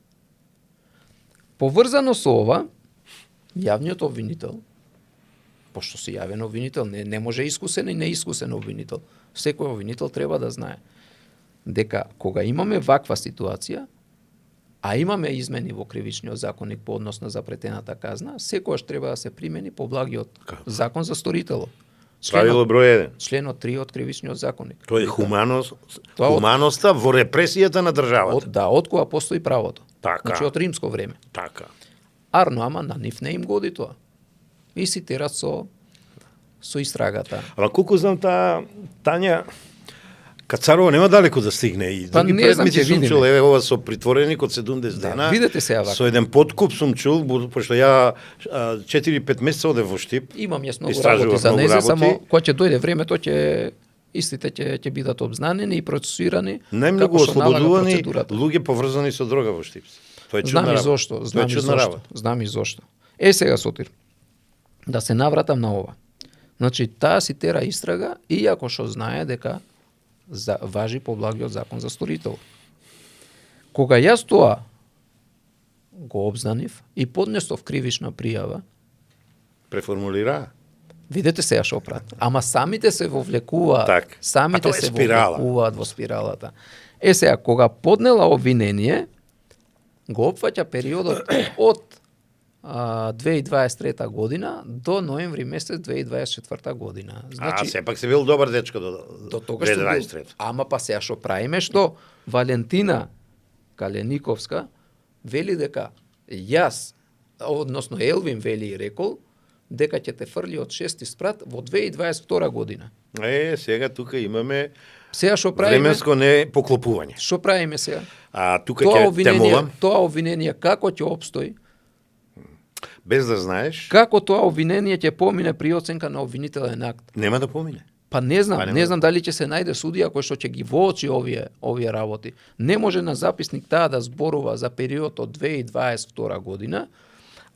Поврзано со ова, јавниот обвинител, пошто си јавен обвинител, не може искусен и неискусен обвинител. Секој обвинител треба да знае дека кога имаме ваква ситуација, а имаме измени во кривичниот законник по однос на запретената казна, секојаш треба да се примени поблагиот закон за сторителот. Правило број 1. Членот 3 од кривичниот законник. Тоа е хуманоста Тоа во репресијата на државата. од кога постои правото. Така. Значи од римско време. Така. Арно, ама на нив не им годи тоа. И си терат со истрагата. Ама колку знам Тања Кацарова нема далеко да стигне и Па други не знам, предмети ќе сум видиме. чул, еве ова со притвореник од 70 дена. Видете сега вака. Со еден подкуп сум чул, пошто ја 4-5 месеца одев во Штип. Имам јас многу Истражував работи за многу незе, работи. само кога ќе дојде времето истите ќе бидат обзнанени и процесуирани Најмногу како што налага ослободувани процедурата. луѓе поврзани со дрога во Штип. Тоа е чудна Знам и работа. зошто, Тоа знам е и чудна зошто. работа. Знам и зошто. Сега, Сотир, да се навратам на ова. Значи, таа си тера истрага, иако што знае дека важи поблагиот закон за сторител. Кога јас тоа го обзнанив и поднесов кривична пријава, Преформулира. видете сега што прават. Ама самите се вовлекуваат. Так. Самите А тоа е се спирала. вовлекуваат во спиралата. Сега, кога поднела обвинение, го опфаќа периодот од 2023 година до ноември месец 2024 година. Значи, сепак се бил добар дечко до тогаш што бил. 2023. Ама па сега што правиме, што Валентина Калениковска вели дека јас, односно Елвин вели и рекол, дека ќе те фрли од 6 спрат во 2022 година. Сега тука имаме Сега што правиме? временско не поклопување. Што правиме сега? А тука ќе те молам, Тоа обвинение како ќе обстои? без да знаеш, Како тоа обвинение ќе помине при оценка на обвинителен акт? нема да помине. Па не знам, Па нема. не знам дали ќе се најде судија кој што ќе ги воочи овие работи. Не може на записник таа да зборува за период од 2022 година,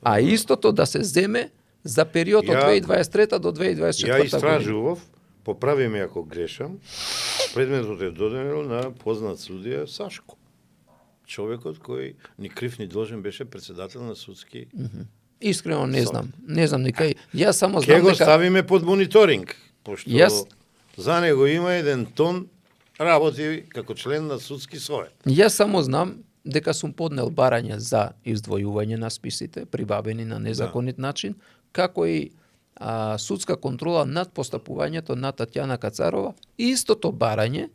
а истото да се земе за период од 2023 до 2024 Ја година. истражував, поправи ме ако грешам, предметот е додаден на познат судија Сашко. Човекот кој ни крив ни должен беше председател на судски. Искрено не знам. Не знам никај. Јас само Ке знам го дека ставиме под мониторинг, пошто Јас- за него има еден тон работи како член на судски совет. Јас само знам дека сум поднел барање за издвојување на списите, прибавени на незаконит начин, како и судска контрола над постапувањето на Татјана Кацарова, и истото барање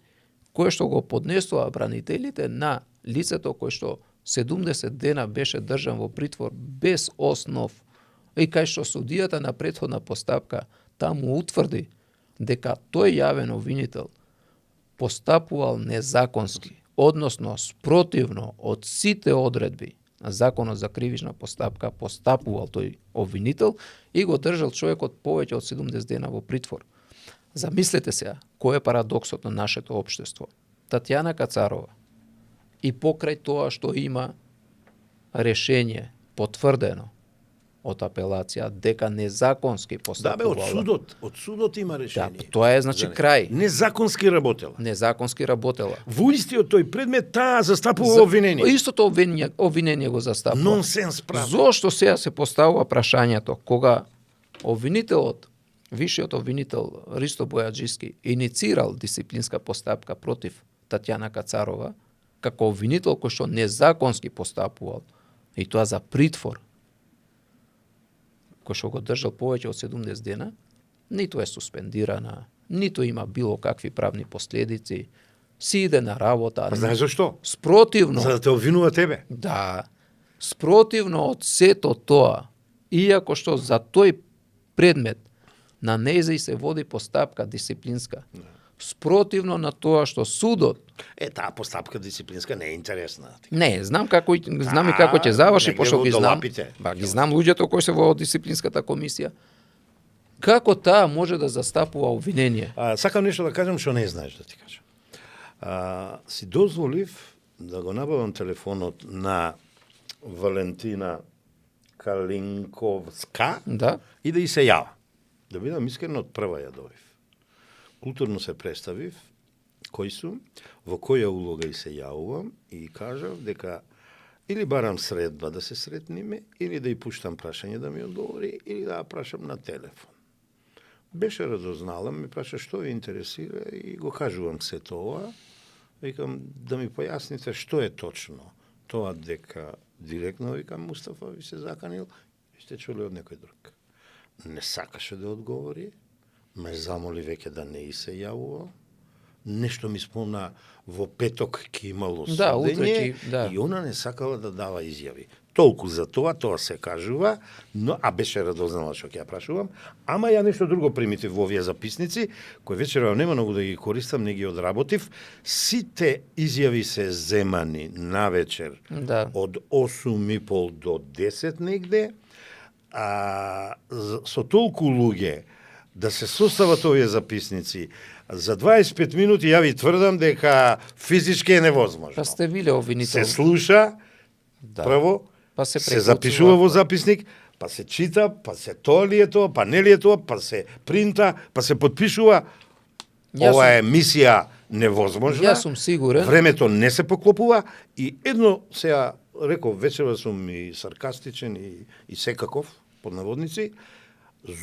кое што го поднесува бранителите на лицето кое што 70 дена беше држан во притвор без основ. И кај што судијата на претходна постапка таму утврди дека тој јавен обвинител постапувал незаконски, односно спротивно од сите одредби на Законот за кривична постапка, постапувал тој обвинител и го држал човекот повеќе од 70 дена во притвор. Замислете сега, кој е парадоксот на нашето општество? Татјана Кацарова и покрај тоа што има решение потврдено од апелација дека незаконски Да постапувала. бе, од судот има Да, решение. тоа е значи крај. Незаконски работела. Незаконски работела. Во истиот тој предмет таа застапува обвинение. Истото обвинение го застапува. Нонсенс прав. Зошто сега се поставува прашањето кога обвинителот, вишиот обвинител Ристо Бојаджиски иницирал дисциплинска постапка против Татјана Кацарова како обвинител кој што незаконски постапувал и тоа за притвор кој што го држал повеќе од 70 дена, ниту е суспендирана, ниту има било какви правни последици, си иде на работа. Па знаеш зашто? Спротивно. За да те обвинува тебе. Да, спротивно од сето тоа, иако што за тој предмет на нејзе се води постапка дисциплинска, спротивно на тоа што судот, Таа постапка дисциплинска не е интересна. не, знам и како ќе заврши, негде пошто во ги знам, долапите. ги знам луѓето кои се во дисциплинската комисија, како таа може да застапува обвинение? Сакам нешто да кажам што не знаеш да ти кажам. Си дозволив да го набавам телефонот на Валентина Калинковска Да, и да и се јава. Да бидам искрен, од прва ја добив. Културно се представив, кој сум, во која улога и се јавувам и кажав дека или барам средба да се сретниме, или да ја пуштам прашање да ми одговори, или да ја прашам на телефон. Беше разозналам, ми праша што ви интересира и го кажувам се тоа. Викам да ми појасните што е точно тоа дека директно викам Мустафа ви се заканил и сте чули од некој друг. Не сакаше да одговори, ме замоли веќе да не и се јавува. Нешто ми спомна во петок ќе имало Да, судење утре ќе- да. и она не сакала да дава изјави. Толку за тоа се кажува, но беше радознала што ќе ја прашувам, ама ја нешто друго примитив во овие записници, кои вечерва нема многу да ги користам, не ги одработив. Сите изјави се земани навечер да. од 8:30 до 10 негде, со толку луѓе да се состават овие записници, за 25 минути ја ви тврдам дека физички е невозможно. Па сте биле обвинител. Се слуша, Да. прво, Па се се запишува во записник, па се чита, па се тоа ли е тоа, па не ли е тоа, па се принта, па се подпишува. Ова е мисија невозможна. Јас сум сигурен. Времето не се поклопува и едно сега реков вечерва сум и саркастичен и секаков под наводници.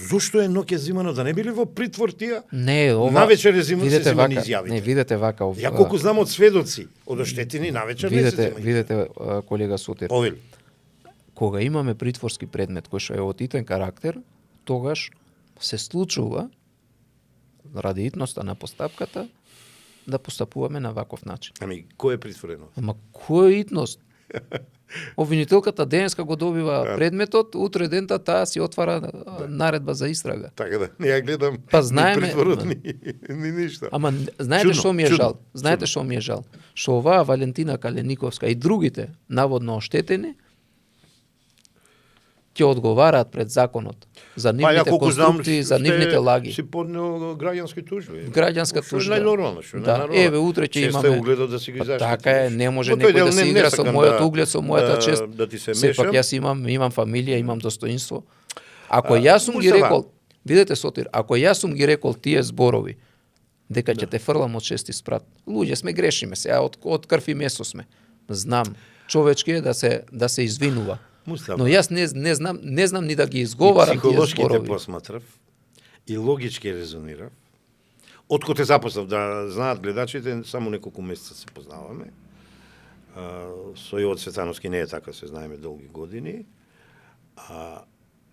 Зошто е ноќе зимано да не били во притвор тие? Не, ова навечер е зимано се видете зимани вака, изјавите. не видете вака. Ја колку знам од сведоци, од оштетени навечер не се Видете, зимани. видете колега Сотир. Повели. Кога имаме притворски предмет кој што е од итен карактер, тогаш се случува ради итноста на постапката да постапуваме на ваков начин. Ами кој е притворено? Ама кој е итност? Обвинителката денеска го добива предметот, утре дента таа си отвара наредба за истрага. Така да, не ја гледам Па знаеме- ни притворот, ни ништо. Ама знаете Чудно, што ми е чудно, жал? Знаете што ми е жал? Што оваа Валентина Калениковска и другите наводно оштетени ќе одговараат пред законот за нивните конструкции, за нивните лаги. Си поднел граѓански тужби. Граѓанска Што е тужба. најнормално, што е Да, најнормално. еве утре ќе Често имаме. е угледот да си ги Па заштитиш. така е, не може Во тој некој дел да се не игра со сакам мојот да- углед, со мојата чест. Да ти се Сепак мешам. јас имам фамилија, имам достоинство. Ако јас сум ги Мустафа. рекол, видете Сотир, ако јас сум ги рекол тие зборови, дека ќе те фрлам од шести спрат. Луѓе сме, грешиме се, од крв и месо сме. Знам, човечки е да се извинува. Мустафа. Но јас не знам ни да ги изговарам И тие психолошки те зборови. посматрав и логички резонирав. Откако те запознав, да знаат гледачите, само неколку месеца се познаваме. Со Јовот Светановски не е така, се знаеме долги години.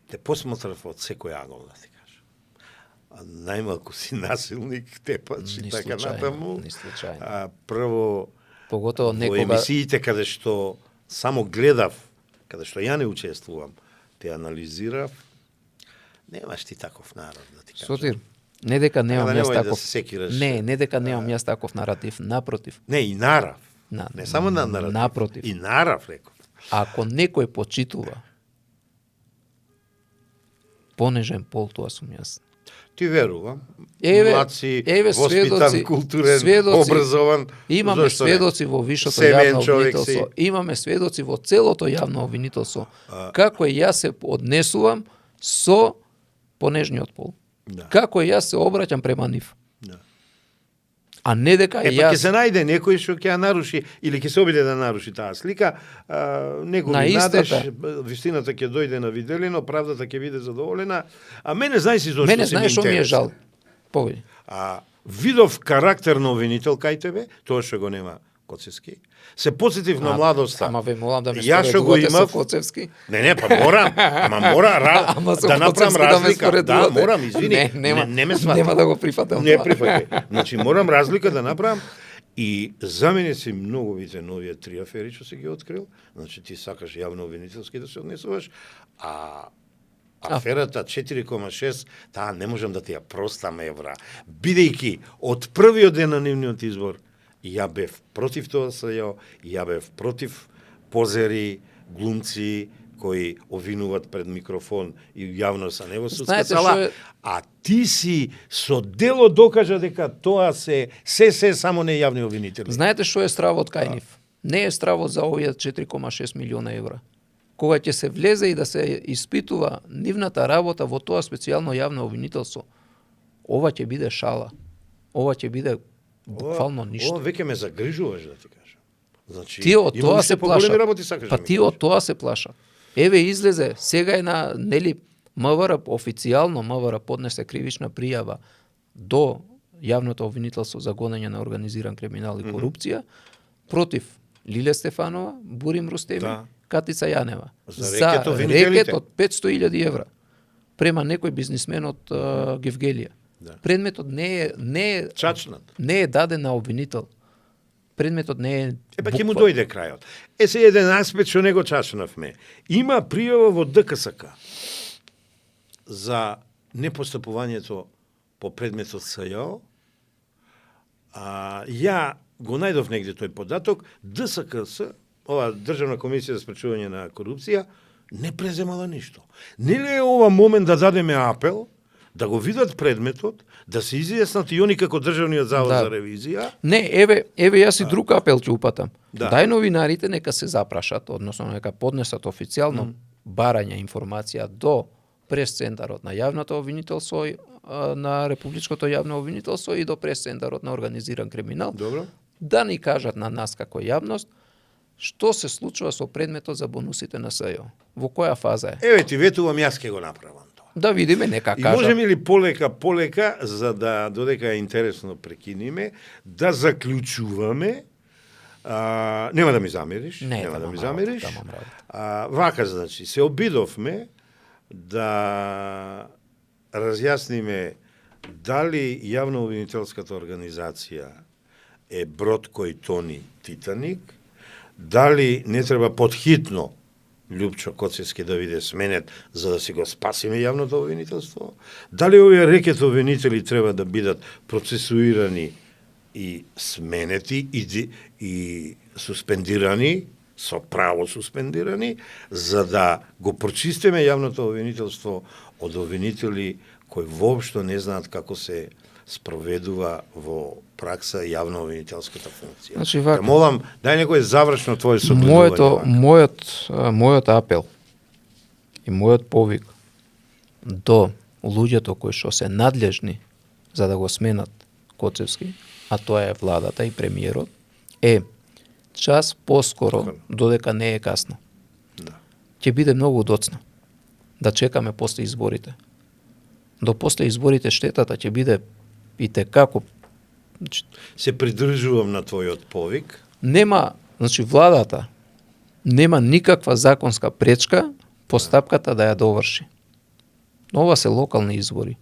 Те посматрав од секој агол, да ти кажам. Најмалку си насилник, тепач и Ни така случајно, натаму. ни случајно. Прво, Поготово во некога емисиите каде што само гледав, каде што ја не учествувам, те анализирав, немаш ти таков народ, да ти кажам. Сотир, не дека немам јас Да таков. се секираш. Не дека немам јас таков наратив, напротив. Не, и нарав. Не само на наратив. Напротив. И нарав, реков. Ако некој почитува понежен пол, тоа сум јас. Ти верувам. Еве, Млад си, еве воспитан, сведоци, културен, сведоци, образован. Имаме зошто не? сведоци во вишото Семен јавно човек обвинителство, си. имаме сведоци во целото јавно обвинителство. Како јас се однесувам со понежниот пол. Да. Како јас се обраќам према нив. Да. А не дека Па ќе јас се најде некој што ќе ја наруши или ќе се обиде да наруши таа слика, него На ми надеж, истата. вистината ќе дојде на виделино, правдата ќе биде задоволена, а мене знаеш си зошто мене се знаеш што ми е интересен? жал. Повеќе. Видов карактер на обвинител кај тебе, тоа што го нема Коцевски. Се посетив на младоста. Ама ве молам да ме Јас што го споредувате со имав. Коцевски. Не, па морам. Ама со да направам Коцевски да ме разлика. Да, споредувате. морам, извини. Не ме свати. Нема да го прифатам Не тоа. прифаќај. Значи морам разлика да направам. И за мене си многу вите новија 3 афери што си ги открил. Значи ти сакаш јавно обвинителски да се однесуваш, а аферата 4,6, таа не можам да ти ја простам, евра. Бидејќи од првиот ден на нивниот избор ја бев против тоа СЈО, ја бев против позери, глумци кои овинуваат пред микрофон и јавно са не во судска Знаете сала, што е- а ти си со дело докажа дека тоа се само не јавни обвинители. Знаете што е стравот кај нив? Не е стравот за овие 4,6 милиона евра. Кога ќе се влезе и да се испитува нивната работа во тоа специјално јавно обвинителство, ова ќе биде шала. Ова ќе биде буквално ништо. Ова веќе ме загрижуваш, да ти кажам. Значи, Тие од има тоа уште се поголеми плашат. работи сакаш Па да ми тие од тоа се плашат. Еве излезе, сега е на нели МВР официјално МВР поднесе кривична пријава до јавното обвинителство за гонење на организиран криминал и корупција против Лиле Стефанова, Бурим Рустеви, Да. Катица Јанева За рекет обвинителите. рекет од 500.000 евра према некој бизнисмен од Гевгелија. Да. Предметот не е Чачнат. не е даден на обвинител. Предметот не е Па ќе му дојде крајот. Се еден аспект што не го чачнавме. Има пријава во ДКСК за непостапувањето по предметот СЈО. Ја го најдов негде тој податок, ДСКС, ова Државна комисија за спречување на корупција, не преземала ништо. Нели е ова момент да дадеме апел, да го видат предметот, да се изјаснат и они како Државниот завод Да. за ревизија. Не, еве јас и друг апел ќе упатам. Да. Дај новинарите нека се запрашат, односно нека поднесат официјално барање информација до прес-центарот на јавното обвинителство на Републичкото јавно обвинителство и до прес-центарот на организиран криминал. Добро. Да ни кажат на нас како јавност што се случува со предметот за бонусите на СЈО. Во која фаза е? Еве ти ветувам, јас ќе го направам тоа. Да видиме, нека И кажат. можеме ли полека, за да додека е интересно прекиниме, да заклучуваме, нема да ми замериш, Не, нема да тамам ми работа, замериш. тамам работа. Вака, значи, се обидовме да разјасниме дали јавно-обвинителската организација е брод кој тони Титаник, дали не треба подхитно Лјупчо Коцевски да биде сменет за да си го спасиме јавното обвинителство, дали овие рекет обвинители треба да бидат процесуирани и сменети и суспендирани, со право суспендирани, за да го прочистиме јавното обвинителство од обвинители кои воопшто не знаат како се спроведува во пракса јавно обвинителската функција. Значи, вака. Те молам, дај некој завршно твое согледување. Мојот апел и мојот повик до луѓето кои што се надлежни за да го сменат Коцевски, а тоа е владата и премиерот, е час поскоро, додека не е касно. Да. Ќе биде многу доцна да чекаме после изборите. До после изборите штетата ќе биде и текако. Се придржувам на твојот повик. Нема, значи владата нема никаква законска пречка постапката да ја доврши. Но ова се локални избори.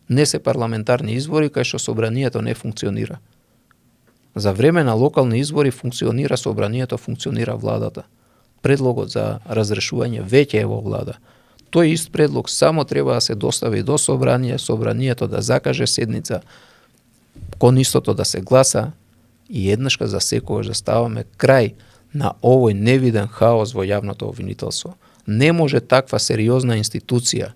Не се парламентарни избори кај што собранието не функционира. За време на локални избори функционира собранието, функционира владата. предлогот за разрешување веќе е во влада. Тој ист предлог само треба да се достави до собранието да закаже седница, кон истото да се гласа и еднашка за секогаш да ставаме крај на овој невиден хаос во јавното обвинителство. Не може таква сериозна институција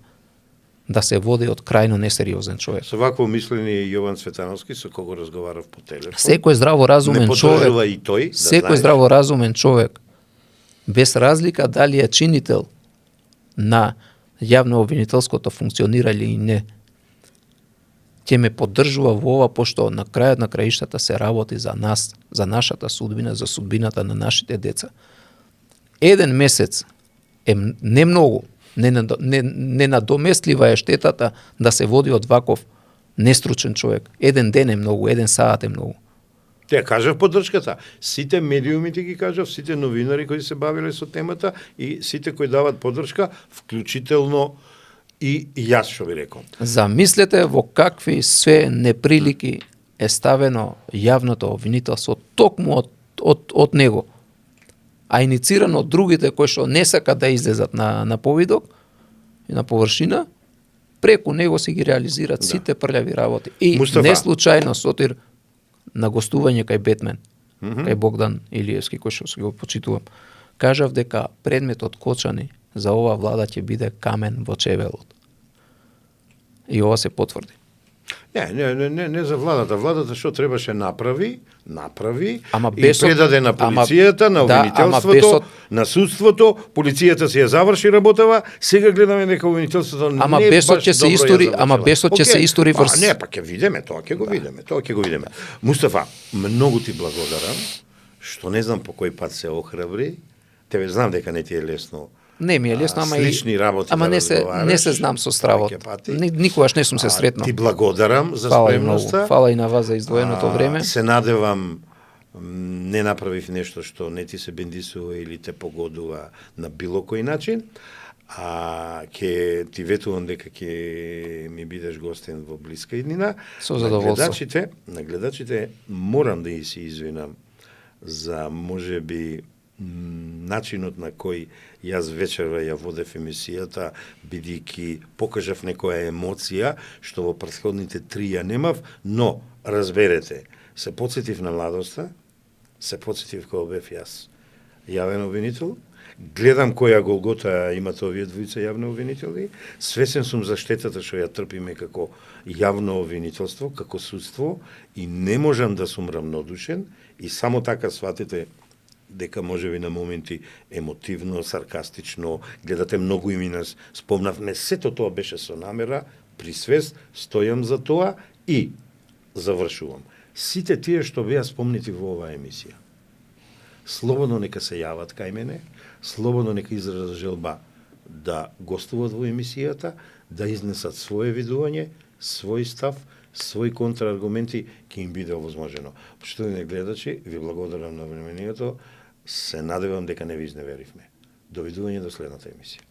да се води од крајно несериозен човек. Со вакво мислење Јован Цветановски, со кого разговарав по телефон. Секој здраворазумен човек, и тој, секој здраворазумен човек, без разлика дали е чинител на јавно обвинителското функционира или не, ќе ме поддржува во ова, пошто на крајот на краиштата се работи за нас, за нашата судбина, за судбината на нашите деца. Еден месец е не многу, не надоместлива е штетата да се води од ваков нестручен човек. Еден ден е многу, еден саат е многу. Те кажав поддршката. Сите медиуми ти ги кажав, сите новинари кои се бавиле со темата и сите кои дават поддршка, вклучително и јас што ви реком. Замислете во какви све неприлики е ставено јавното обвинителство токму од него, а иницирано од другите кои што не сакат да излезат на повидок и на површина, преку него си ги реализират сите прљави работи. И Мустафа, не случајно Сотир на гостување кај Бетмен, кај Богдан Илиевски, кој што го почитувам, кажав дека предметот Кочани за ова влада ќе биде камен во чевелот. И ова се потврди. Не за владата. Владата што требаше направи Ама и без предаде на полицијата, на обвинителството, на судството, полицијата си ја заврши работава, сега гледаме дека обвинителството не Ама баш бесот ќе се добро ја истори, завршила. ама бесот ќе се истори врз. Не, па ќе видиме, тоа ќе го видиме, тоа ќе го видиме. Мустафа, многу ти благодарам, што не знам по кој пат се охрабри, тебе знам дека не ти е лесно. Не ми е лесно, ама слични работи ама да не се знам со стравот. Никогаш не сум се сретнал. Ти благодарам за Фала спремноста. Фала и на вас за издвоеното време. Се надевам не направив нешто што не ти се бендисува или те погодува на било кој начин, ќе ти ветувам дека ќе ми бидеш гостен во блиска иднина. Со задоволство. На гледачите морам да и се извинам за можеби начинот на кој јас вечерва ја водев емисијата, бидејќи покажав некоја емоција, што во претходните 3 ја немав, но, разберете, се потсетив на младоста, се потсетив кога бев јас јавен обвинител, гледам која голгота имат овие двојца јавни обвинители, свесен сум за штетата што ја трпиме како јавно обвинителство, како судство, и не можам да сум равнодушен, и само така сватите дека можеби на моменти емотивно, саркастично, гледате многу имена, спомнавме, сето тоа беше со намера, при свест, стојам за тоа и завршувам. Сите тие што беа спомнети во оваа емисија, слободно нека се јават кај мене, слободно нека изразат желба да гостуват во емисијата, да изнесат свое видување, свој став, своји контрааргументи, ќе им биде овозможено. Поштовни гледачи, ви благодарам на вниманието, се надевам дека не ви изневеривме. Довидување до следната емисија.